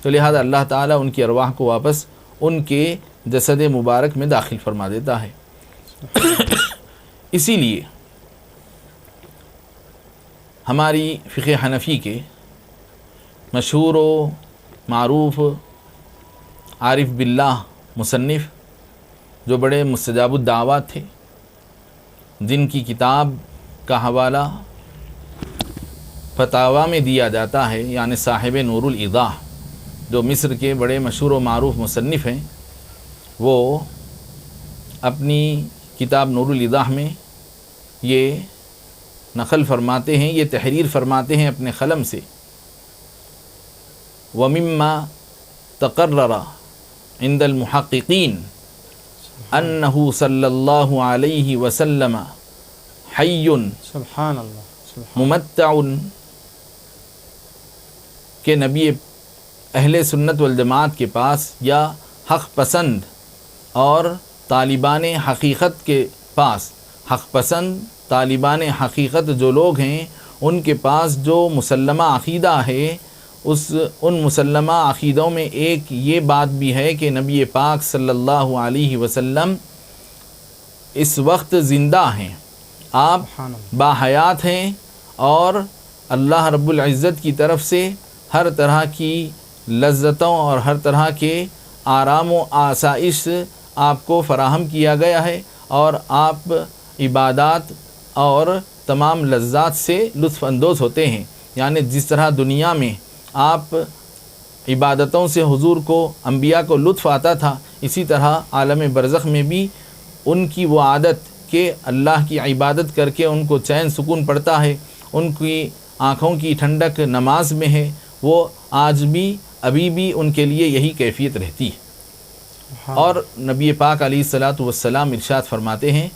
تو لہذا اللہ تعالیٰ ان کی ارواح کو واپس ان کے جسد مبارک میں داخل فرما دیتا ہے۔ اسی لیے ہماری فقہ حنفی کے مشہور و معروف عارف باللہ مصنف، جو بڑے مستجاب الدعوات تھے، جن کی کتاب کا حوالہ فتاوی میں دیا جاتا ہے، یعنی صاحب نور الایضاح، جو مصر کے بڑے مشہور و معروف مصنف ہیں، وہ اپنی کتاب نور الایضاح میں یہ نقل فرماتے ہیں، یہ تحریر فرماتے ہیں اپنے قلم سے، وَمِمَّا تَقَرَّرَ عِنْدَ الْمُحَقِّقِينَ أَنَّهُ صلی اللہ علیہ وسلم حی سبحان اللہ ممتع، کہ نبی اہل سنت والجماعت کے پاس یا حق پسند اور طالبان حقیقت کے پاس، حق پسند طالبان حقیقت جو لوگ ہیں ان کے پاس جو مسلمہ عقیدہ ہے، ان مسلمہ عقیدوں میں ایک یہ بات بھی ہے کہ نبی پاک صلی اللہ علیہ وسلم اس وقت زندہ ہیں، آپ باحیات ہیں، اور اللہ رب العزت کی طرف سے ہر طرح کی لذتوں اور ہر طرح کے آرام و آسائش آپ کو فراہم کیا گیا ہے، اور آپ عبادات اور تمام لذات سے لطف اندوز ہوتے ہیں۔ یعنی جس طرح دنیا میں آپ عبادتوں سے حضور کو، انبیاء کو لطف آتا تھا، اسی طرح عالم برزخ میں بھی ان کی وہ عادت کہ اللہ کی عبادت کر کے ان کو چین سکون پڑتا ہے، ان کی آنکھوں کی ٹھنڈک نماز میں ہے، وہ آج بھی ابھی بھی ان کے لیے یہی کیفیت رہتی ہے۔ اور نبی پاک علیہ الصلاۃ والسلام ارشاد فرماتے ہیں،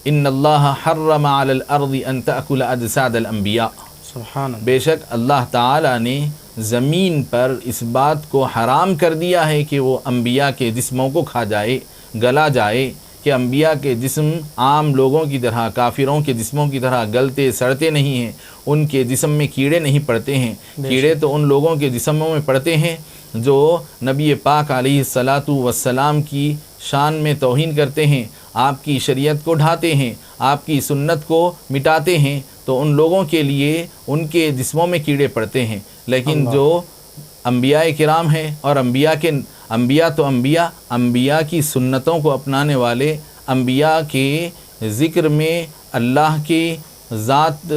ان اللہ حرم علی الارض ان تأکل اجساد الانبیاء، سبحان اللہ، بے شک اللہ تعالی نے زمین پر اس بات کو حرام کر دیا ہے کہ وہ انبیاء کے جسموں کو کھا جائے، گلا جائے، کہ انبیاء کے جسم عام لوگوں کی طرح، کافروں کے جسموں کی طرح گلتے سڑتے نہیں ہیں، ان کے جسم میں کیڑے نہیں پڑتے ہیں، کیڑے تو ان لوگوں کے جسموں میں پڑتے ہیں جو نبی پاک علیہ الصلاۃ والسلام کی شان میں توہین کرتے ہیں، آپ کی شریعت کو ڈھاتے ہیں، آپ کی سنت کو مٹاتے ہیں، تو ان لوگوں کے لیے ان کے جسموں میں کیڑے پڑتے ہیں۔ لیکن جو انبیاء کرام ہیں، اور انبیاء تو انبیاء کی سنتوں کو اپنانے والے، انبیاء کے ذکر میں اللہ کے ذات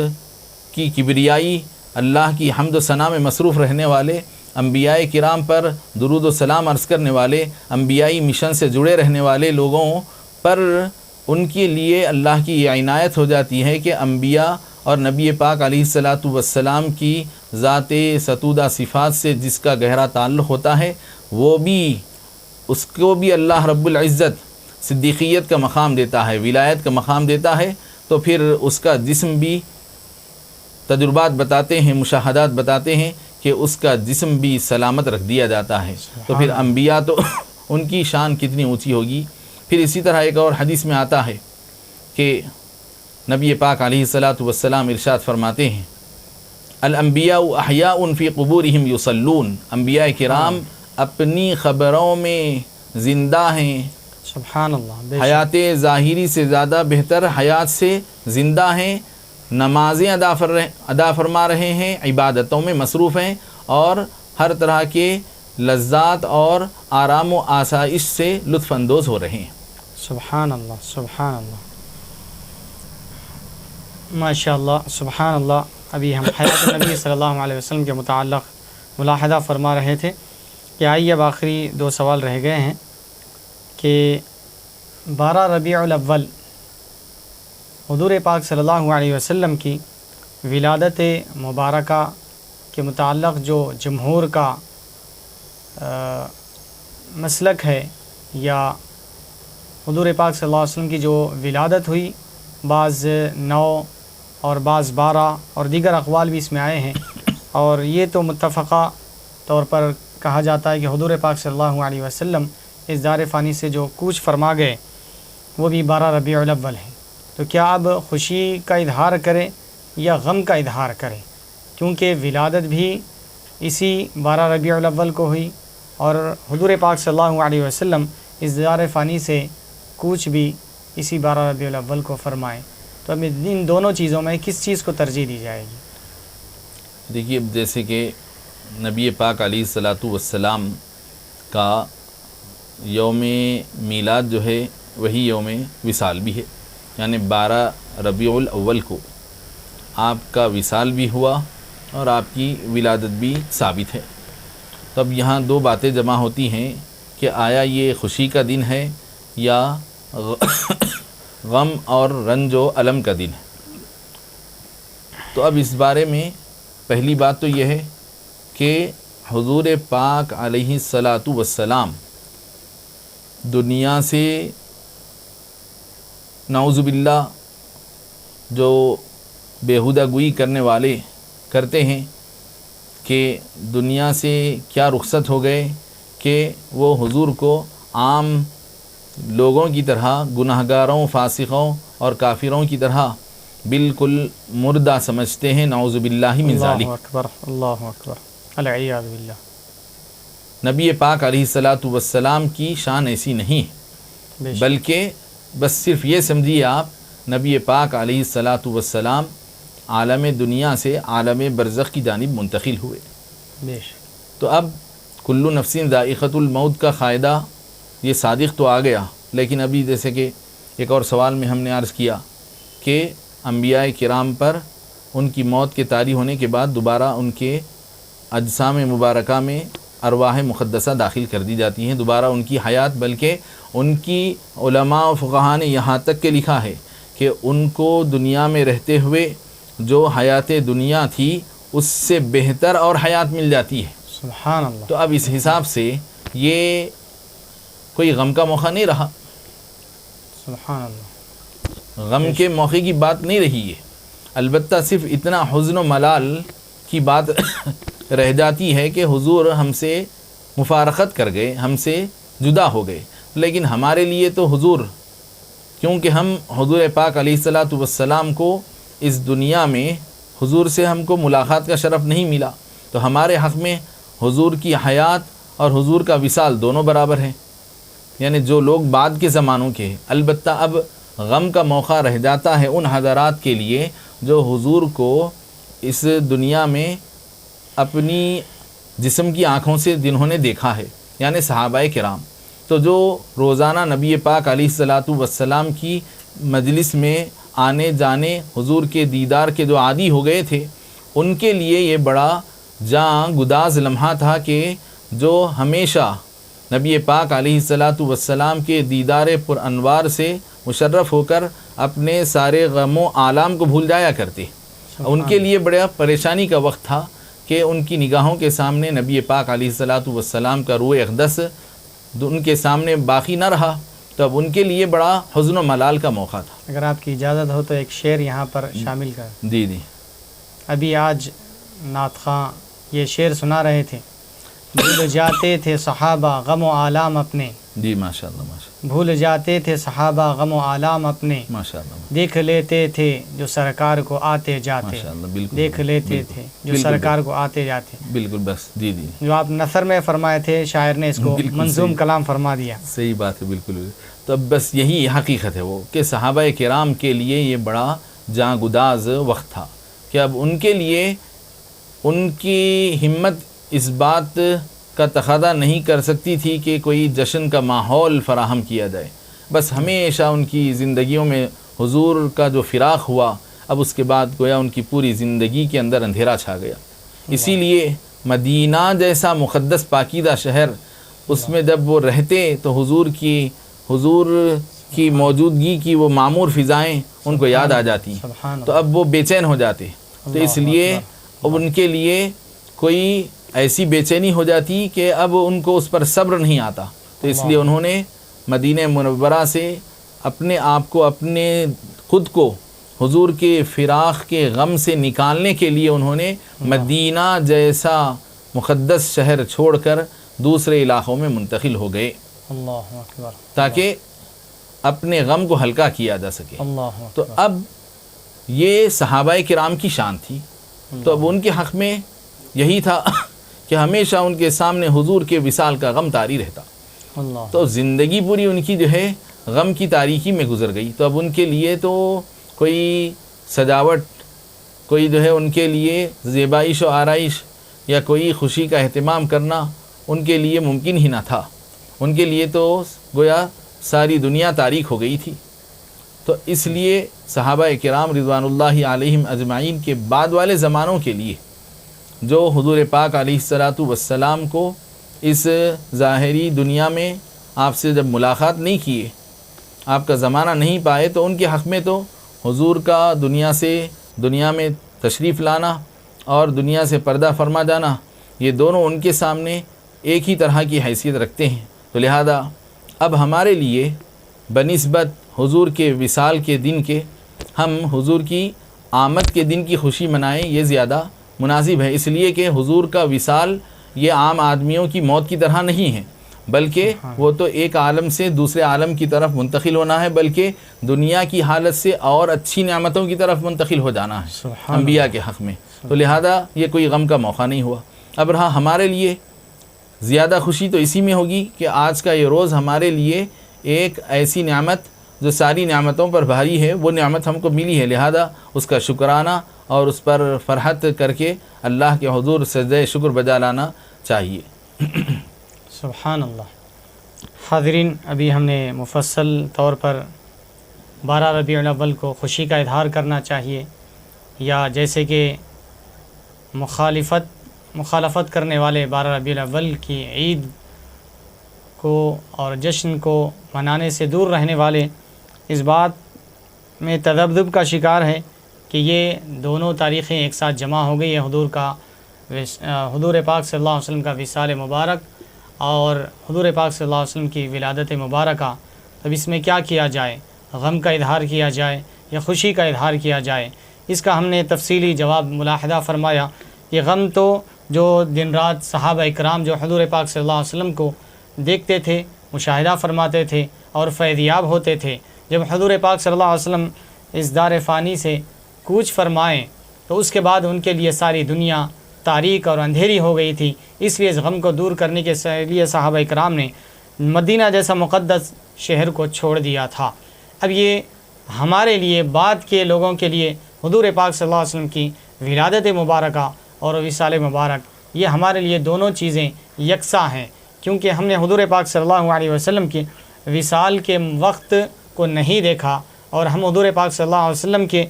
کی کبریائی، اللہ کی حمد و ثنا میں مصروف رہنے والے، انبیاء کرام پر درود و سلام عرض کرنے والے، انبیائی مشن سے جڑے رہنے والے لوگوں پر ان کے لیے اللہ کی یہ عنایت ہو جاتی ہے کہ انبیاء اور نبی پاک علیہ الصلاۃ والسلام کی ذات ستودہ صفات سے جس کا گہرا تعلق ہوتا ہے، وہ بھی، اس کو بھی اللہ رب العزت صدیقیت کا مقام دیتا ہے، ولایت کا مقام دیتا ہے، تو پھر اس کا جسم بھی، تجربات بتاتے ہیں، مشاہدات بتاتے ہیں کہ اس کا جسم بھی سلامت رکھ دیا جاتا ہے۔ تو پھر انبیاء تو ان کی شان کتنی اونچی ہوگی۔ پھر اسی طرح ایک اور حدیث میں آتا ہے کہ نبی پاک علیہ الصلاۃ والسلام ارشاد فرماتے ہیں، الانبیاء احیاء فی قبورہم یصلون، انبیاء کرام اپنی قبروں میں زندہ ہیں، سبحان اللہ، حیات ظاہری سے زیادہ بہتر حیات سے زندہ ہیں، نمازیں ادا فرما رہے ہیں، عبادتوں میں مصروف ہیں، اور ہر طرح کے لذات اور آرام و آسائش سے لطف اندوز ہو رہے ہیں۔ سبحان اللہ، سبحان اللہ، ماشاء اللہ، سبحان اللہ۔ ابھی ہم حیات نبی صلی اللہ علیہ وسلم کے متعلق ملاحظہ فرما رہے تھے کہ آئیے اب آخری 2 سوال رہ گئے ہیں کہ 12 ربیع الاول حضور پاک صلی اللہ علیہ وسلم کی ولادت مبارکہ کے متعلق جو جمہور کا مسلک ہے، یا حضور پاک صلی اللہ علیہ وسلم کی جو ولادت ہوئی، بعض 9 اور بعض 12 اور دیگر اقوال بھی اس میں آئے ہیں، اور یہ تو متفقہ طور پر کہا جاتا ہے کہ حضور پاک صلی اللہ علیہ وسلم اس دار فانی سے جو کوچ فرما گئے وہ بھی 12 ربیع الاول ہیں۔ تو کیا اب خوشی کا اظہار کریں یا غم کا اظہار کریں؟ کیونکہ ولادت بھی اسی 12 ربیع الاول کو ہوئی، اور حضور پاک صلی اللہ علیہ وسلم اس دار فانی سے کوچ بھی اسی 12 ربیع الاول کو فرمائیں۔ تو اب ان دونوں چیزوں میں کس چیز کو ترجیح دی جائے گی؟ دیکھیے، جیسے کہ نبی پاک علیہ الصلاۃ والسلام کا یوم میلاد جو ہے وہی یوم وصال بھی ہے، یعنی 12 ربیع الاول کو آپ کا وصال بھی ہوا اور آپ کی ولادت بھی ثابت ہے۔ تو اب یہاں 2 باتیں جمع ہوتی ہیں کہ آیا یہ خوشی کا دن ہے یا غم اور رنج و الم کا دن ہے۔ تو اب اس بارے میں پہلی بات تو یہ ہے کہ حضور پاک علیہ الصلاۃ والسلام دنیا سے نعوذ باللہ جو بیہودہ گوئی کرنے والے کرتے ہیں کہ دنیا سے کیا رخصت ہو گئے کہ وہ حضور کو عام لوگوں کی طرح گناہگاروں، فاسقوں اور کافروں کی طرح بالکل مردہ سمجھتے ہیں، نعوذ باللہ من ذالک۔ اللہ اکبر، اللہ اکبر، العیاذ باللہ۔ نبی پاک علیہ الصلاۃ والسلام کی شان ایسی نہیں، بے شک، بلکہ بس صرف یہ سمجھیے آپ، نبی پاک علیہ الصلاۃ والسلام عالم دنیا سے عالم برزخ کی جانب منتقل ہوئے۔ بے شک، تو اب کل نفس ذائقۃ الموت کا قاعدہ یہ صادق تو آ گیا، لیکن ابھی جیسے کہ ایک اور سوال میں ہم نے عرض کیا کہ انبیاء کرام پر ان کی موت کے طاری ہونے کے بعد دوبارہ ان کے اجسام مبارکہ میں ارواح مقدسہ داخل کر دی جاتی ہیں، دوبارہ ان کی حیات، بلکہ ان کی علماء و فقہا نے یہاں تک کہ لکھا ہے کہ ان کو دنیا میں رہتے ہوئے جو حیات دنیا تھی اس سے بہتر اور حیات مل جاتی ہے۔ سبحان اللہ۔ تو اب اس حساب سے یہ کوئی غم کا موقع نہیں رہا، سبحان اللہ۔ غم کے موقع کی بات نہیں رہی ہے، البتہ صرف اتنا حزن و ملال کی بات رہ جاتی ہے کہ حضور ہم سے مفارقت کر گئے، ہم سے جدا ہو گئے، لیکن ہمارے لیے تو حضور، کیونکہ ہم حضور پاک علیہ الصلاۃ والسلام کو اس دنیا میں حضور سے ہم کو ملاقات کا شرف نہیں ملا، تو ہمارے حق میں حضور کی حیات اور حضور کا وصال دونوں برابر ہیں، یعنی جو لوگ بعد کے زمانوں کے ہیں۔ البتہ اب غم کا موقع رہ جاتا ہے ان حضرات کے لیے جو حضور کو اس دنیا میں اپنی جسم کی آنکھوں سے جنہوں نے دیکھا ہے، یعنی صحابہ کرام، تو جو روزانہ نبی پاک علیہ الصلاۃ والسلام کی مجلس میں آنے جانے، حضور کے دیدار کے جو عادی ہو گئے تھے، ان کے لیے یہ بڑا جاں گداز لمحہ تھا کہ جو ہمیشہ نبی پاک علیہ الصلاۃ والسلام کے دیدار پر انوار سے مشرف ہو کر اپنے سارے غم و آلام کو بھول جایا کرتے، ان کے لیے بڑا پریشانی کا وقت تھا کہ ان کی نگاہوں کے سامنے نبی پاک علیہ الصلاۃ والسلام کا روح اقدس ان کے سامنے باقی نہ رہا، تو اب ان کے لیے بڑا حزن و ملال کا موقع تھا۔ اگر آپ کی اجازت ہو تو ایک شعر یہاں پر شامل کر۔ جی جی، ابھی آج نعت خواں یہ شعر سنا رہے تھے، بھول جاتے تھے صحابہ غم و آلام اپنے، جی ماشاء اللہ، ماشاء بھول جاتے تھے صحابہ غم و آلام اپنے، اللہ، ماشاء اللہ، دیکھ لیتے تھے جو سرکار کو آتے جاتے، ماشاء اللہ، بالکل دیکھ لیتے تھے جو بالکل، سرکار کو آتے جاتے، بالکل، بس جی جی، جو آپ نثر میں فرمائے تھے شاعر نے اس کو بالکل منظوم صحیح، کلام فرما دیا۔ صحیح بات ہے، بالکل۔ تو اب بس یہی حقیقت ہے وہ کہ صحابہ کرام کے لیے یہ بڑا جاں گداز وقت تھا کہ اب ان کے لیے ان کی ہمت اس بات کا تقاضا نہیں کر سکتی تھی کہ کوئی جشن کا ماحول فراہم کیا جائے، بس ہمیشہ ان کی زندگیوں میں حضور کا جو فراق ہوا، اب اس کے بعد گویا ان کی پوری زندگی کے اندر اندھیرا چھا گیا۔ اسی لیے مدینہ جیسا مقدس پاکیزہ شہر، اس میں جب وہ رہتے تو حضور کی موجودگی کی وہ معمور فضائیں ان کو یاد آ جاتی، سبحان تو اب وہ بے چین ہو جاتے، تو اس لیے اب ان کے لیے کوئی ایسی بے چینی ہو جاتی کہ اب ان کو اس پر صبر نہیں آتا، تو اس لیے انہوں نے مدینہ منورہ سے اپنے آپ کو، اپنے خود کو حضور کے فراق کے غم سے نکالنے کے لیے انہوں نے مدینہ جیسا مقدس شہر چھوڑ کر دوسرے علاقوں میں منتقل ہو گئے اللہ اکبر، تاکہ اپنے غم کو ہلکا کیا جا سکے۔ اللہ تو اکبر، اب یہ صحابہ کرام کی شان تھی، تو اب ان کے حق میں یہی تھا کہ ہمیشہ ان کے سامنے حضور کے وصال کا غم طاری رہتا، اللہ، تو زندگی پوری ان کی جو ہے غم کی تاریکی میں گزر گئی، تو اب ان کے لیے تو کوئی سجاوٹ، کوئی جو ہے ان کے لیے زیبائش و آرائش یا کوئی خوشی کا اہتمام کرنا ان کے لیے ممکن ہی نہ تھا، ان کے لیے تو گویا ساری دنیا تاریک ہو گئی تھی۔ تو اس لیے صحابہ کرام رضوان اللہ علیہم اجمعین کے بعد والے زمانوں کے لیے جو حضور پاک علیہ الصلاۃ والسلام کو اس ظاہری دنیا میں آپ سے جب ملاقات نہیں کیے، آپ کا زمانہ نہیں پائے، تو ان کے حق میں تو حضور کا دنیا میں تشریف لانا اور دنیا سے پردہ فرما جانا، یہ دونوں ان کے سامنے ایک ہی طرح کی حیثیت رکھتے ہیں۔ تو لہذا اب ہمارے لیے بنسبت حضور کے وصال کے دن کے ہم حضور کی آمد کے دن کی خوشی منائیں، یہ زیادہ مناسب ہے، اس لیے کہ حضور کا وصال یہ عام آدمیوں کی موت کی طرح نہیں ہے، بلکہ وہ تو ایک عالم سے دوسرے عالم کی طرف منتقل ہونا ہے، بلکہ دنیا کی حالت سے اور اچھی نعمتوں کی طرف منتقل ہو جانا ہے انبیاء کے حق میں۔ تو لہذا یہ کوئی غم کا موقع نہیں ہوا۔ اب رہا ہمارے لیے زیادہ خوشی تو اسی میں ہوگی کہ آج کا یہ روز ہمارے لیے ایک ایسی نعمت جو ساری نعمتوں پر بھاری ہے، وہ نعمت ہم کو ملی ہے، لہذا اس کا شکرانہ اور اس پر فرحت کر کے اللہ کے حضور سجدہ شکر بجا لانا چاہیے۔ سبحان اللہ۔ حاضرین، ابھی ہم نے مفصل طور پر 12 ربیع الاول کو خوشی کا اظہار کرنا چاہیے، یا جیسے کہ مخالفت کرنے والے 12 ربیع الاول کی عید کو اور جشن کو منانے سے دور رہنے والے اس بات میں تذبذب کا شکار ہے کہ یہ دونوں تاریخیں ایک ساتھ جمع ہو گئی ہیں، حضور پاک صلی اللہ علیہ وسلم کا وصال مبارک اور حضور پاک صلی اللہ علیہ وسلم کی ولادت مبارکہ۔ اب اس میں کیا کیا جائے؟ غم کا اظہار کیا جائے یا خوشی کا اظہار کیا جائے؟ اس کا ہم نے تفصیلی جواب ملاحظہ فرمایا۔ یہ غم تو جو دن رات صحابہ اکرام جو حضور پاک صلی اللہ علیہ وسلم کو دیکھتے تھے، مشاہدہ فرماتے تھے اور فیضیاب ہوتے تھے، جب حضور پاک صلی اللہ علیہ وسلم اس دار فانی سے کوچ فرمائیں تو اس کے بعد ان کے لیے ساری دنیا تاریک اور اندھیری ہو گئی تھی، اس لیے اس غم کو دور کرنے کے لیے صحابہ اکرام نے مدینہ جیسا مقدس شہر کو چھوڑ دیا تھا۔ اب یہ ہمارے لیے بعد کے لوگوں کے لیے حضور پاک صلی اللہ علیہ وسلم کی ولادت مبارکہ اور وصال مبارک، یہ ہمارے لیے دونوں چیزیں یکساں ہیں، کیونکہ ہم نے حضور پاک صلی اللہ علیہ وسلم کی وصال کے وقت کو نہیں دیکھا اور ہم حضور پاک صلی اللہ علیہ وسلم کے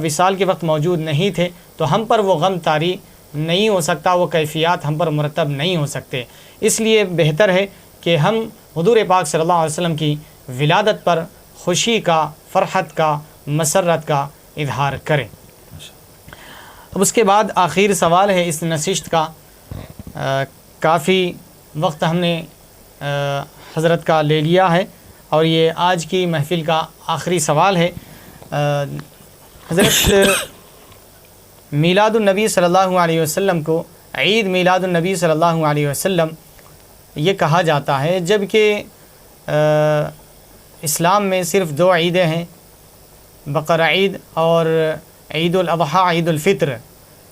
وصال کے وقت موجود نہیں تھے، تو ہم پر وہ غم طاری نہیں ہو سکتا، وہ کیفیات ہم پر مرتب نہیں ہو سکتے۔ اس لیے بہتر ہے کہ ہم حضور پاک صلی اللہ علیہ وسلم کی ولادت پر خوشی کا، فرحت کا، مسرت کا اظہار کریں۔ اب اس کے بعد آخری سوال ہے اس نشست کا، کافی وقت ہم نے حضرت کا لے لیا ہے اور یہ آج کی محفل کا آخری سوال ہے۔ حضرت میلاد النبی صلی اللہ علیہ وسلم کو عید میلاد النبی صلی اللہ علیہ وسلم یہ کہا جاتا ہے، جبکہ اسلام میں صرف 2 عیدیں ہیں، بقر عید اور عید الاضحیٰ، عید الفطر۔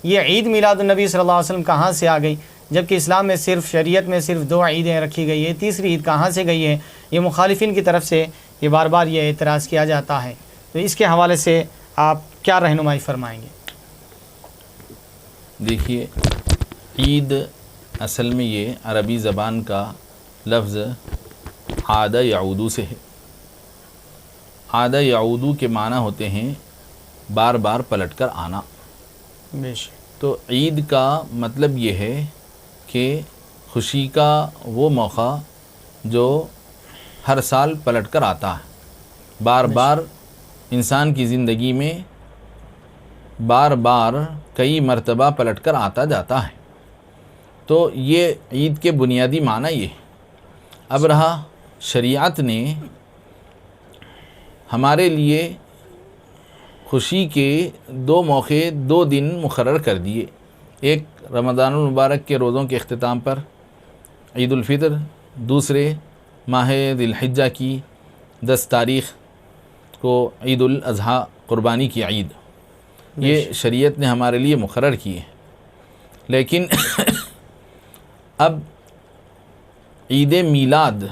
یہ عید میلاد النبی صلی اللہ علیہ وسلم کہاں سے آ گئی؟ جبکہ اسلام میں صرف شریعت میں صرف 2 عیدیں رکھی گئی ہے، تیسری عید کہاں سے گئی ہے؟ یہ مخالفین کی طرف سے یہ بار بار یہ اعتراض کیا جاتا ہے، تو اس کے حوالے سے آپ کیا رہنمائی فرمائیں گے؟ دیکھیے، عید اصل میں یہ عربی زبان کا لفظ عاد یعودو سے ہے۔ عاد یعودو کے معنی ہوتے ہیں بار بار پلٹ کر آنا۔ تو عید کا مطلب یہ ہے کہ خوشی کا وہ موقع جو ہر سال پلٹ کر آتا ہے، بار بار انسان کی زندگی میں بار بار کئی مرتبہ پلٹ کر آتا جاتا ہے۔ تو یہ عید کے بنیادی معنی یہ ہے۔ اب رہا شریعت نے ہمارے لیے خوشی کے 2 موقع 2 دن مقرر کر دیے، ایک رمضان المبارک کے روزوں کے اختتام پر عید الفطر، دوسرے ماہ ذی الحجہ کی 10 تاریخ کو عید الاضحیٰ، قربانی کی عید۔ یہ شریعت نے ہمارے لیے مقرر کی ہے، لیکن اب عید میلاد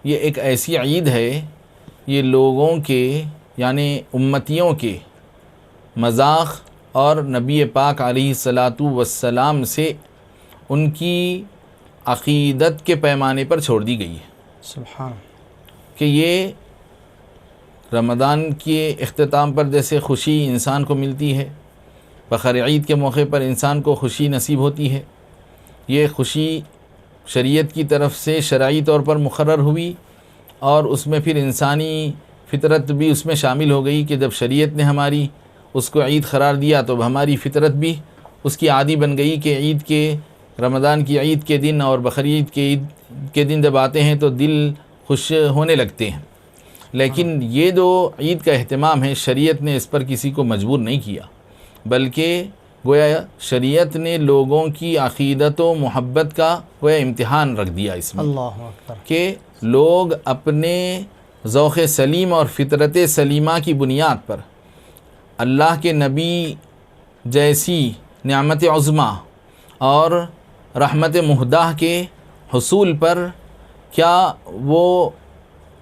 یہ ایک ایسی عید ہے، یہ لوگوں کے یعنی امتیوں کے مذاق اور نبی پاک علیہ الصلاۃ والسلام سے ان کی عقیدت کے پیمانے پر چھوڑ دی گئی ہے۔ سبحان کہ یہ رمضان کے اختتام پر جیسے خوشی انسان کو ملتی ہے، بقر عید کے موقع پر انسان کو خوشی نصیب ہوتی ہے، یہ خوشی شریعت کی طرف سے شرعی طور پر مقرر ہوئی اور اس میں پھر انسانی فطرت بھی اس میں شامل ہو گئی کہ جب شریعت نے ہماری اس کو عید قرار دیا تو اب ہماری فطرت بھی اس کی عادی بن گئی کہ عید کے رمضان کی عید کے دن اور بقرعید کے عید کے دن جب آتے ہیں تو دل خوش ہونے لگتے ہیں. لیکن یہ جو عید کا اہتمام ہے شریعت نے اس پر کسی کو مجبور نہیں کیا، بلکہ گویا شریعت نے لوگوں کی عقیدت و محبت کا گویا امتحان رکھ دیا اس میں، اللہ اکبر، کہ لوگ اپنے ذوق سلیم اور فطرت سلیمہ کی بنیاد پر اللہ کے نبی جیسی نعمت عظمیٰ اور رحمت مہدہ کے حصول پر کیا وہ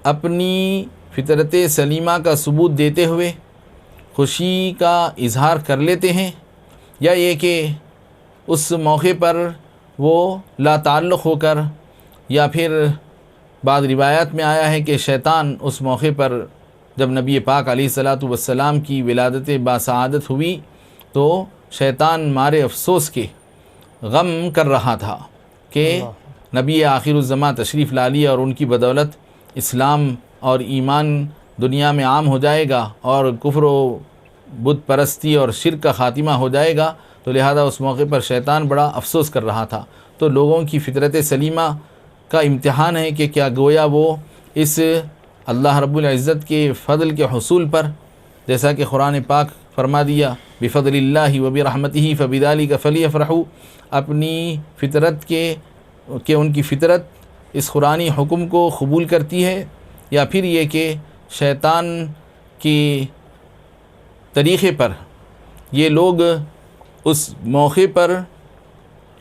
اپنی فطرت سلیمہ کا ثبوت دیتے ہوئے خوشی کا اظہار کر لیتے ہیں، یا یہ کہ اس موقع پر وہ لا تعلق ہو کر، یا پھر بعض روایات میں آیا ہے کہ شیطان اس موقع پر جب نبی پاک علیہ الصلاۃ والسلام کی ولادت باسعادت ہوئی تو شیطان مارے افسوس کے غم کر رہا تھا کہ نبی آخر الزماں تشریف لا لیے اور ان کی بدولت اسلام اور ایمان دنیا میں عام ہو جائے گا اور کفر و بت پرستی اور شرک کا خاتمہ ہو جائے گا، تو لہذا اس موقع پر شیطان بڑا افسوس کر رہا تھا. تو لوگوں کی فطرت سلیمہ کا امتحان ہے کہ کیا گویا وہ اس اللہ رب العزت کے فضل کے حصول پر، جیسا کہ قرآن پاک فرما دیا بفضل اللہ و برحمتہ فبذلک فلیفرحوا، اپنی فطرت کہ ان کی فطرت اس قرآنی حکم کو قبول کرتی ہے، یا پھر یہ کہ شیطان کی طریقے پر یہ لوگ اس موقع پر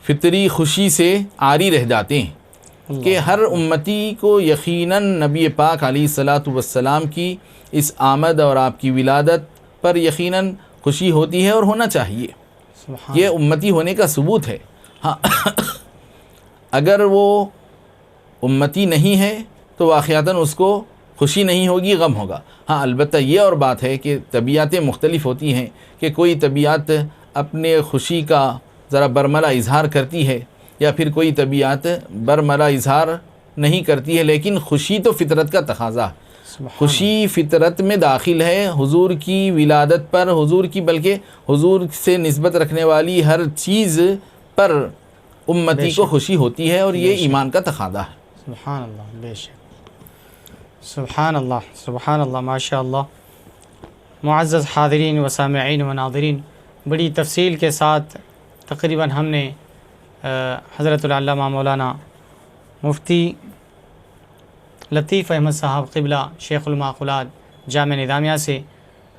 فطری خوشی سے عاری رہ جاتے ہیں کہ ہر امتی کو یقیناً نبی پاک علیہ الصلاۃ والسلام کی اس آمد اور آپ کی ولادت پر یقیناً خوشی ہوتی ہے اور ہونا چاہیے. یہ امتی ہونے کا ثبوت ہے. ہاں اگر وہ امتی نہیں ہے تو واقعتاً اس کو خوشی نہیں ہوگی، غم ہوگا. ہاں البتہ یہ اور بات ہے کہ طبیعتیں مختلف ہوتی ہیں کہ کوئی طبیعت اپنے خوشی کا ذرا برملا اظہار کرتی ہے یا پھر کوئی طبیعت برملا اظہار نہیں کرتی ہے، لیکن خوشی تو فطرت کا تقاضا ہے. خوشی فطرت میں داخل ہے. حضور کی ولادت پر، حضور کی بلکہ حضور سے نسبت رکھنے والی ہر چیز پر امتی کو خوشی ہوتی ہے، اور یہ ایمان کا تقاضا ہے. سبحان اللہ، بے شک، سبحان اللہ، سبحان اللہ، ماشاء اللہ. معزز حاضرین و سامعین و ناظرین، بڑی تفصیل کے ساتھ تقریباً ہم نے حضرت العلامہ مولانا مفتی لطیف احمد صاحب قبلہ شیخ المعقولات جامعہ نظامیہ سے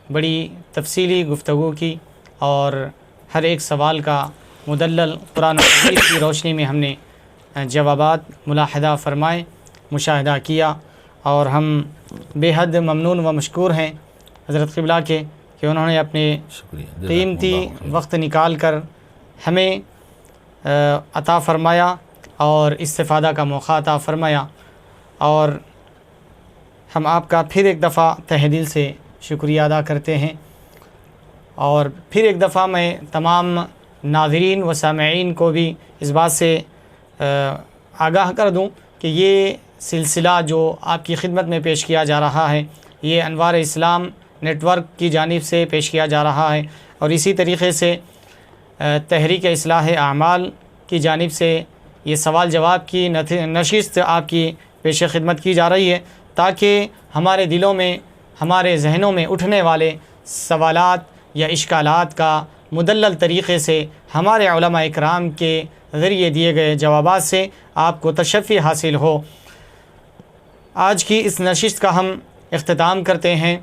بڑی تفصیلی گفتگو کی، اور ہر ایک سوال کا مدلل قرآن و حدیث کی روشنی میں ہم نے جوابات ملاحظہ فرمائے، مشاہدہ کیا، اور ہم بے حد ممنون و مشکور ہیں حضرت قبلہ کے کہ انہوں نے اپنے شکریہ، قیمتی وقت نکال کر ہمیں عطا فرمایا اور استفادہ کا موقع عطا فرمایا. اور ہم آپ کا پھر ایک دفعہ تہ دل سے شکریہ ادا کرتے ہیں. اور پھر ایک دفعہ میں تمام ناظرین و سامعین کو بھی اس بات سے آگاہ کر دوں کہ یہ سلسلہ جو آپ کی خدمت میں پیش کیا جا رہا ہے یہ انوار اسلام نیٹ ورک کی جانب سے پیش کیا جا رہا ہے، اور اسی طریقے سے تحریک اصلاح اعمال کی جانب سے یہ سوال جواب کی نشست آپ کی پیش خدمت کی جا رہی ہے، تاکہ ہمارے دلوں میں، ہمارے ذہنوں میں اٹھنے والے سوالات یا اشکالات کا مدلل طریقے سے ہمارے علماء اکرام کے ذریعے دیے گئے جوابات سے آپ کو تشفی حاصل ہو. آج کی اس نشست کا ہم اختتام کرتے ہیں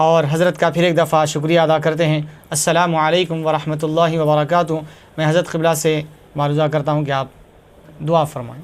اور حضرت کا پھر ایک دفعہ شکریہ ادا کرتے ہیں. السلام علیکم ورحمۃ اللہ وبرکاتہ. میں حضرت قبلہ سے معروضہ کرتا ہوں کہ آپ دعا فرمائیں.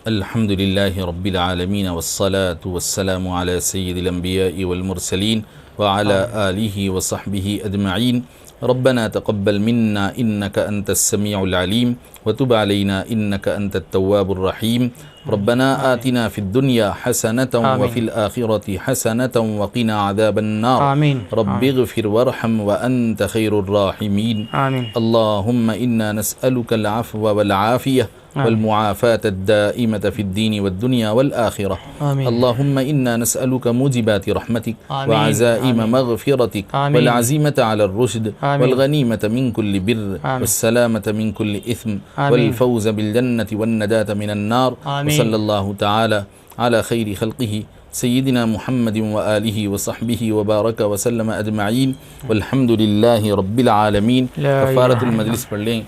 الحمد للہ رب العالمین والصلاة والسلام علی سید الانبیاء والمرسلین وعلى آلہ وصحبہ اجمعین. ربنا تقبل منا انك انت السميع العليم وتب علينا انك انت التواب الرحيم. ربنا آتنا في الدنيا حسنة وفي الآخرة حسنة وقنا عذاب النار. آمين. رب اغفر وارحم وأنت خير الراحمين. آمين. اللهم إنا نسألك العفو والعافية والمعافاة الدائمة في الدين والدنيا والآخرة. آمين. اللهم إنا نسألك موجبات رحمتك آمين. وعزائم مغفرتك آمين. والعزيمة على الرشد آمين. والغنيمة من كل بر آمين. والسلامة من كل إثم آمين. والفوز بالجنة والنجاة من النار. آمين. وصلى الله تعالى على خير خلقه سيدنا محمد وآله وصحبه وبارك وسلم أجمعين والحمد لله رب العالمین. کفارۃ المجلس پڑھ لیں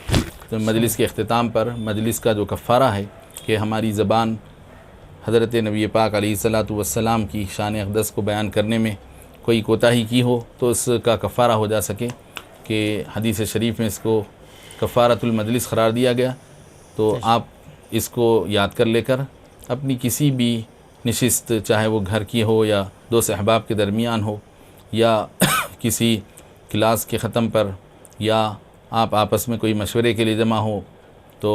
تو مجلس کے اختتام پر مجلس کا جو کفارہ ہے کہ ہماری زبان حضرت نبی پاک علیہ الصلاۃ والسلام کی شان اقدس کو بیان کرنے میں کوئی کوتاہی کی ہو تو اس کا کفارہ ہو جا سکے کہ حدیث شریف میں اس کو کفارۃ المجلس قرار دیا گیا. تو آپ اس کو یاد کر لے کر اپنی کسی بھی نشست، چاہے وہ گھر کی ہو یا دوست احباب کے درمیان ہو یا کسی کلاس کے ختم پر یا آپ آپس میں کوئی مشورے کے لیے جمع ہو تو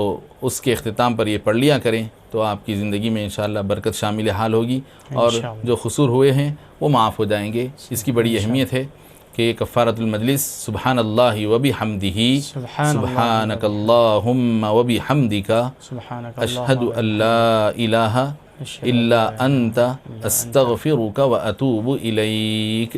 اس کے اختتام پر یہ پڑھ لیا کریں تو آپ کی زندگی میں انشاءاللہ برکت شامل حال ہوگی اور جو قصور ہوئے ہیں وہ معاف ہو جائیں گے. اس کی بڑی اہمیت ہے کہ کفارۃ المجلس سبحان اللہ و بحمدہ سبحانک اللہم و بحمدک اشہد ان لا الہ الا انت استغفرک و اتوب الیک.